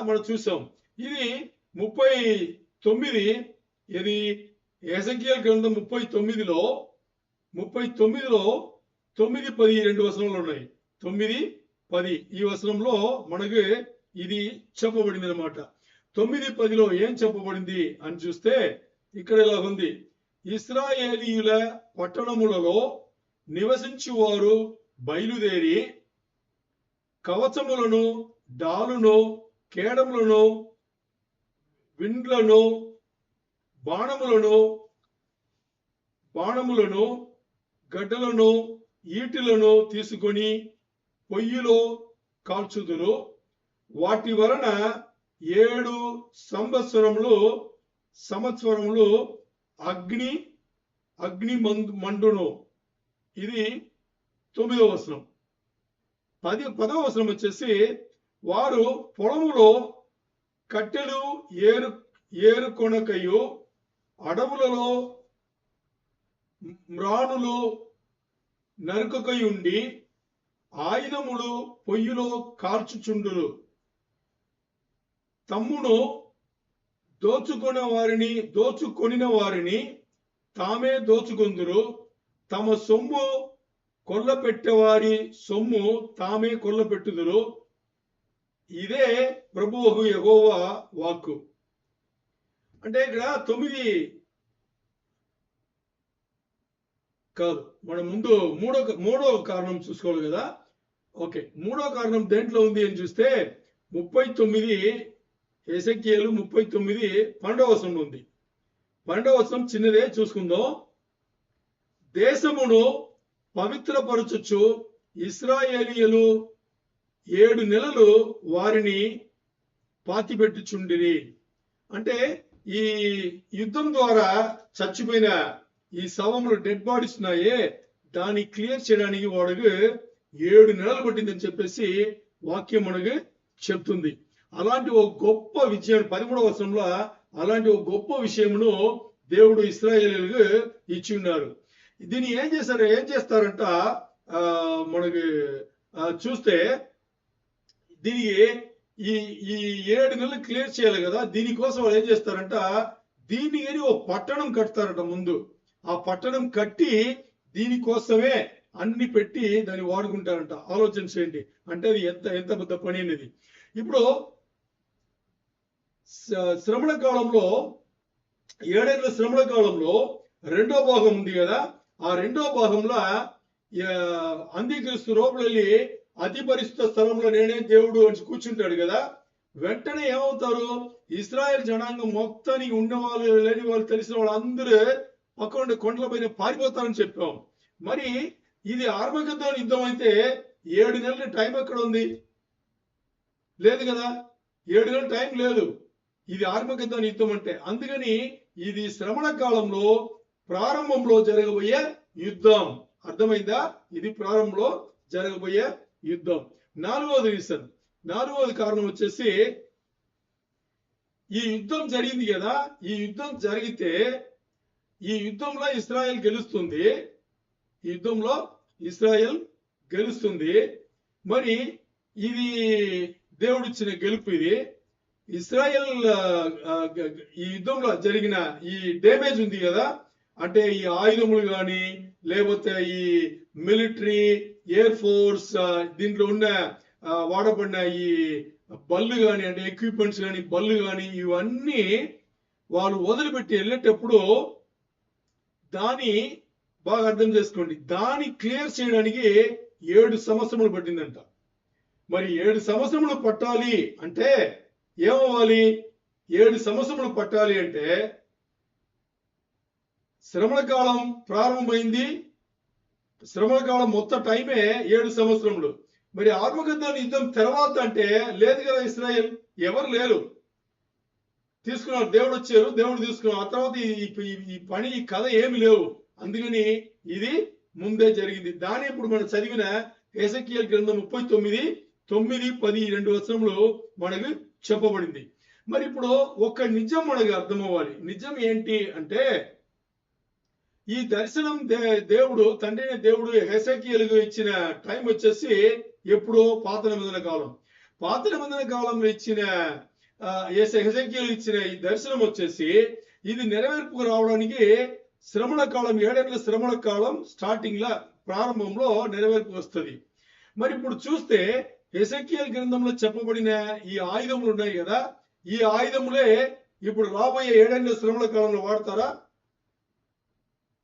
Speaker 1: మనం చూసాం. ఇది 39 ఇది ఎజెకియల్ గ్రంథం 39లో 9-10 2 వచనాలు ఉన్నాయి. 9-10 ఈ వచనంలో మనకు ఇది చెప్పబడింది అనమాట. 9-10లో ఏం చెప్పబడింది అని చూస్తే ఇక్కడ ఇలా ఉంది. ఇశ్రాయేలీయుల పట్టణములలో నివసించు వారు బయలుదేరి కవచములను, డాలును, కేడములను, విండ్లను, బాణములను, గడ్డలను, ఈటిలను తీసుకొని పొయ్యిలో కాల్చుదురు. వాటి వలన 7 సంవత్సరములు అగ్ని మండును. ఇది 9వ వచనం. 10వ వచనం వచ్చేసి వారు పొలములో కట్టెలు ఏరుకొనకయు అడవులలో మ్రాణులు నరుకకయుండి ఆయుధములు పొయ్యిలో కాల్చుచుండురు. తమ్మును దోచుకొనిన వారిని తామే దోచుకొందురు. తమ సొమ్ము కొల్లపెట్టేవారి సొమ్ము తామే కొల్లపెట్టుదురు. ఇదే ప్రభువు యెహోవా వాక్కు. అంటే ఇక్కడ 9 కాదు, మనం ముందు మూడో కారణం చూసుకోవాలి కదా. ఓకే, మూడో కారణం దేంట్లో ఉంది అని చూస్తే 39 ఎజెకియేలు 39 12వ వచనంలో ఉంది. 12వ వచనం చిన్నదే, చూసుకుందాం. దేశమును పవిత్రపరచుచు ఇశ్రాయేలీయులు 7 నెలలు వారిని పాతిపెట్టుచుండిరి. అంటే ఈ యుద్ధం ద్వారా చచ్చిపోయిన ఈ శవములు డెడ్ బాడీస్ ఉన్నాయే, దాన్ని క్లియర్ చేయడానికి వాడికి 7 నెలలు పట్టిందని చెప్పేసి వాక్యం మనకు చెప్తుంది. అలాంటి ఒక గొప్ప విజయం 13వ వచనంలో అలాంటి ఒక గొప్ప విషయమును దేవుడు ఇశ్రాయేలీయులకు ఇచ్చి ఉన్నారు. దీన్ని ఏం చేస్తారంట మనకి చూస్తే దీనికి ఈ 7 నెలలు క్లియర్ చేయాలి కదా. దీనికోసం వాళ్ళు ఏం చేస్తారంట, దీన్ని కానీ ఓ పట్టణం కడతారంట. ముందు ఆ పట్టణం కట్టి దీనికోసమే అన్ని పెట్టి దాన్ని వాడుకుంటారంట. ఆలోచన చేయండి, అంటే అది ఎంత పెద్ద పని అనేది. ఇప్పుడు శ్రమణ కాలంలో 7 ఏళ్ల శ్రమణ కాలంలో 2వ భాగం ఉంది కదా. ఆ 2వ భాగంలో అంత్యక్రీస్తు లోపలి అతి పరిశుద్ధ స్థలంలో నేనే దేవుడు అని కూర్చుంటాడు కదా. వెంటనే ఏమవుతారు, ఇశ్రాయేల్ జనాంగం మొత్తానికి ఉన్న వాళ్ళు లేని వాళ్ళు తెలిసిన వాళ్ళు అందరూ పక్కన కొండల పైన పారిపోతారని చెప్పాం. మరి ఇది ఆర్మగద్దోని యుద్ధం అయితే 7 నెలల టైం ఎక్కడ ఉంది? లేదు కదా, 7 నెలల టైం లేదు. ఇది ఆర్మగద్దోని యుద్ధం అంటే. అందుకని ఇది శ్రమణ కాలంలో ప్రారంభంలో జరగబోయే యుద్ధం. అర్థమైందా? ఇది ప్రారంభంలో జరగబోయే యుద్ధం. 4వ కారణం వచ్చేసి ఈ యుద్ధం జరిగింది కదా. ఈ యుద్ధం జరిగితే ఈ యుద్ధంలో ఇశ్రాయేల్ గెలుస్తుంది. ఈ యుద్ధంలో ఇశ్రాయేల్ గెలుస్తుంది. మరి ఇది దేవుడిచ్చిన గెలుపు. ఇది ఇశ్రాయేల్ ఈ యుద్ధంలో జరిగిన ఈ డ్యామేజ్ ఉంది కదా, అంటే ఈ ఆయుధములు కానీ లేకపోతే ఈ మిలిటరీ ఎయిర్ ఫోర్స్ దీంట్లో ఉన్న వాడబడిన ఈ బళ్ళు కానీ, అంటే ఎక్విప్మెంట్స్ కానీ, బళ్ళు కానీ, ఇవన్నీ వాళ్ళు వదిలిపెట్టి వెళ్ళేటప్పుడు దాన్ని బాగా అర్థం చేసుకోండి, దాన్ని క్లియర్ చేయడానికి 7 సంవత్సరములు పట్టిందంట. మరి 7 సంవత్సరములు పట్టాలి అంటే ఏమవ్వాలి? 7 సంవత్సరములు పట్టాలి అంటే శ్రమణ కాలం ప్రారంభమైంది. శ్రమణ కాలం మొత్తం టైమే 7 సంవత్సరములు. మరి ఆర్మగద్దోని యుద్ధం తర్వాత అంటే లేదు కదా, ఇశ్రాయేల్ ఎవరు లేరు, తీసుకున్నారు, దేవుడు వచ్చారు, దేవుడు తీసుకున్నారు. ఆ తర్వాత ఈ పని ఈ కథ ఏమి లేవు. అందుకని ఇది ముందే జరిగింది. దాని ఇప్పుడు మనం చదివిన ఎజెకియేలు గ్రంథం 39 9, 10 2 వచనములు మనకు చెప్పబడింది. మరి ఇప్పుడు ఒక నిజం మనకు అర్థమవ్వాలి. నిజం ఏంటి అంటే ఈ దర్శనం దేవుడు తండ్రి అయిన దేవుడు హెజెకీయాకు ఇచ్చిన టైం వచ్చేసి ఎప్పుడో పాత నిబంధన కాలం. పాత నిబంధన కాలంలో ఇచ్చిన హెజెకీయాకు ఇచ్చిన ఈ దర్శనం వచ్చేసి ఇది నెరవేర్పుకు రావడానికి శ్రమణ కాలం, 7 ఏళ్ల శ్రమణ కాలం స్టార్టింగ్ లా ప్రారంభంలో నెరవేర్పు వస్తుంది. మరి ఇప్పుడు చూస్తే హెజెకీయల్ గ్రంథంలో చెప్పబడిన ఈ ఆయుధములు ఉన్నాయి కదా, ఈ ఆయుధములే ఇప్పుడు రాబోయే 7 ఏళ్ల శ్రమణ కాలంలో వాడతారా?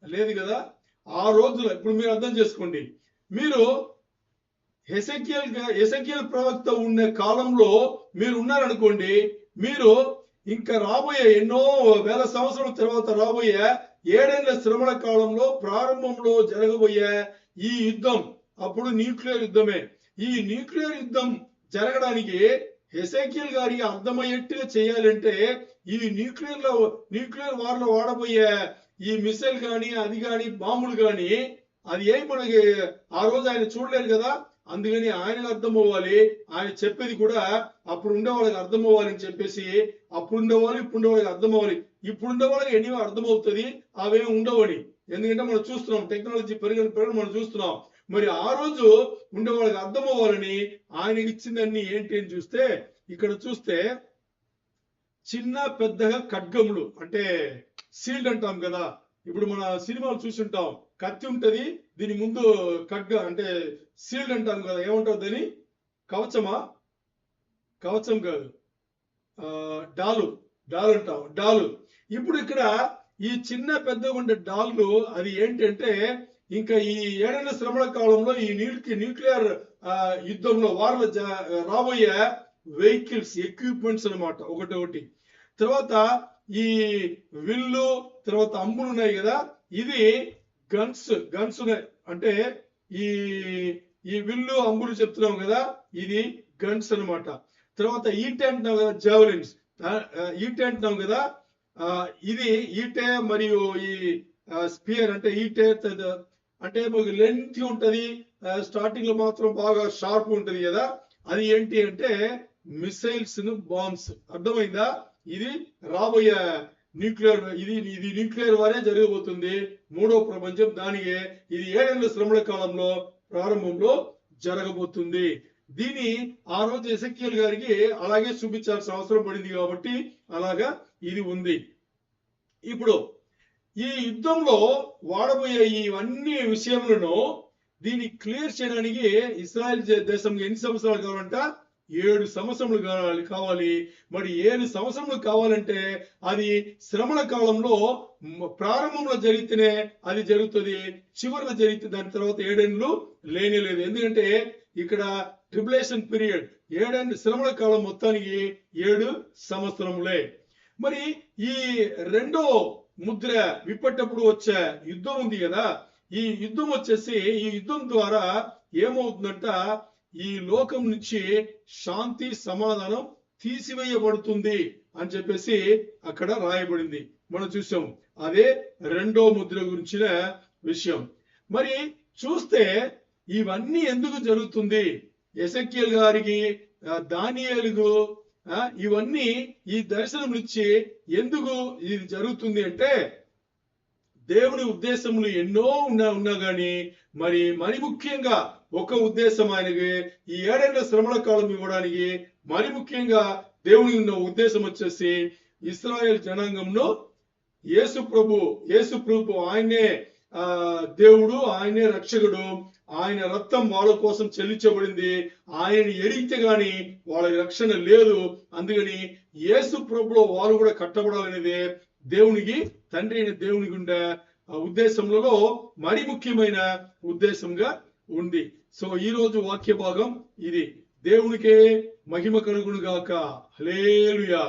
Speaker 1: లేదు కదా. ఆ రోజులో ఇప్పుడు మీరు అర్థం చేసుకోండి, మీరు హెజెకీయల్ ప్రవక్త ఉన్న కాలంలో మీరు ఉన్నారనుకోండి, మీరు ఇంకా రాబోయే ఎన్నో వేల సంవత్సరాల తర్వాత రాబోయే 7 ఏళ్ల శ్రమణ కాలంలో ప్రారంభంలో జరగబోయే ఈ యుద్ధం అప్పుడు న్యూక్లియర్ యుద్ధమే. ఈ న్యూక్లియర్ యుద్ధం జరగడానికి హెజెకీయల్ గారికి అర్థమయ్యేట్టుగా చేయాలంటే ఈ న్యూక్లియర్ వార్ లో వాడబోయే ఈ మిసైల్ కానీ అది కానీ బాంబులు కానీ అది ఏం మనకి ఆ రోజు ఆయన చూడలేరు కదా. అందుకని ఆయనకు అర్థం అవ్వాలి, ఆయన చెప్పేది కూడా అప్పుడు ఉండే వాళ్ళకి అర్థం అవ్వాలని చెప్పేసి అప్పుడు ఉండేవాళ్ళు ఇప్పుడు ఉండే వాళ్ళకి అర్థం అవ్వాలి. ఇప్పుడు ఉండే వాళ్ళకి ఎన్నో అర్థమవుతుంది, అవేమి ఉండవని. ఎందుకంటే మనం చూస్తున్నాం టెక్నాలజీ పెరగడం మనం చూస్తున్నాం. మరి ఆ రోజు ఉండే వాళ్ళకి అర్థం అవ్వాలని ఆయనకి ఇచ్చిందన్నీ ఏంటి అని చూస్తే ఇక్కడ చూస్తే చిన్న పెద్దగా ఖడ్గములు అంటే షీల్డ్ అంటాం కదా. ఇప్పుడు మన సినిమాలు చూసుంటాం, కత్తి ఉంటది, దీని ముందు ఖడ్గ అంటే షీల్డ్ అంటాం కదా. ఏమంటారు దాని? కవచం కాదు, డాలు అంటాం, డాలు. ఇప్పుడు ఇక్కడ ఈ చిన్న పెద్దగా ఉండే డాళ్ళు అది ఏంటంటే ఇంకా ఈ 7 ఏళ్ల శ్రమణ కాలంలో ఈ న్యూక్లియర్ యుద్ధంలో వార్లో రాబోయే వెహికల్స్, ఎక్విప్మెంట్స్ అనమాట ఒకటి. తర్వాత ఈ విల్లు, తర్వాత అంబులు ఉన్నాయి కదా, ఇది గన్స్ ఉన్నాయి. అంటే ఈ విల్లు అంబులు చెప్తున్నాం కదా, ఇది గన్స్ అనమాట. తర్వాత ఈటె అంటున్నాం కదా, జావెలిన్స్ ఈటె అంటున్నాం కదా, ఇది ఈటె. మరియు ఈ స్పియర్ అంటే ఈటె అంటే మనకి లెంత్ ఉంటది, స్టార్టింగ్ లో మాత్రం బాగా షార్ప్ ఉంటది కదా. అది ఏంటి అంటే మిసైల్స్, బాంబ్స్. అర్థమైందా? ఇది రాబోయే న్యూక్లియర్ ఇది న్యూక్లియర్ వారే జరగబోతుంది, మూడో ప్రపంచం. దానికి ఇది 7 ఏళ్ల శ్రమణ కాలంలో ప్రారంభంలో జరగబోతుంది. దీని ఆ రోజు హెజెకీయల్ గారికి అలాగే చూపించాల్సిన అవసరం పడింది కాబట్టి అలాగా ఇది ఉంది. ఇప్పుడు ఈ యుద్ధంలో వాడబోయే ఇవన్నీ విషయములను దీన్ని క్లియర్ చేయడానికి ఇస్రాయల్ దేశంలో ఎన్ని సంవత్సరాలు కావాలంట? 7 సంవత్సరములు కావాలి. మరి 7 సంవత్సరములు కావాలంటే అది శ్రమణ కాలంలో ప్రారంభంలో జరిగితేనే అది జరుగుతుంది, చివరిలో జరిగితే దాని తర్వాత 7 ఏళ్ళు లేనే లేదు. ఎందుకంటే ఇక్కడ ట్రిబులేషన్ పీరియడ్ 7 ఏళ్ళు, శ్రమణ కాలం మొత్తానికి 7 సంవత్సరములే. మరి ఈ రెండో ముద్ర విప్పేటప్పుడు వచ్చే యుద్ధం ఉంది కదా, ఈ యుద్ధం వచ్చేసి ఈ యుద్ధం ద్వారా ఏమవుతుందంట, ఈ లోకం నుంచి శాంతి సమాధానం తీసివేయబడుతుంది అని చెప్పేసి అక్కడ రాయబడింది, మనం చూసాం. అదే రెండో ముద్ర గురించిన విషయం. మరి చూస్తే ఇవన్నీ ఎందుకు జరుగుతుంది? హెజెకీయల్ గారికి, దానియేలుకు ఇవన్నీ ఈ దర్శనం నుంచి ఎందుకు ఇది జరుగుతుంది అంటే దేవుని ఉద్దేశములు ఎన్నో ఉన్నా గాని మరి ముఖ్యంగా ఒక ఉద్దేశం ఆయనకి ఈ 7 ఏళ్ల శ్రమణ కాలం ఇవ్వడానికి మరి ముఖ్యంగా దేవుని ఉన్న ఉద్దేశం వచ్చేసి ఇశ్రాయేల్ జనాంగంలో యేసు ప్రభు ఆయనే దేవుడు, ఆయనే రక్షకుడు, ఆయన రక్తం వాళ్ళ కోసం చెల్లించబడింది. ఆయనని ఎరిగితే గాని వాళ్ళ రక్షణ లేదు. అందుకని యేసు ప్రభులో వాళ్ళు కూడా కట్టబడాలనేది దేవునికి, తండ్రి అయిన దేవునికి ఉండే ఉద్దేశంలో మరి ముఖ్యమైన ఉద్దేశంగా ఉంది. సో ఈ రోజు వాక్య భాగం ఇది. దేవునికే మహిమ కలుగును గాక. హల్లెలూయా.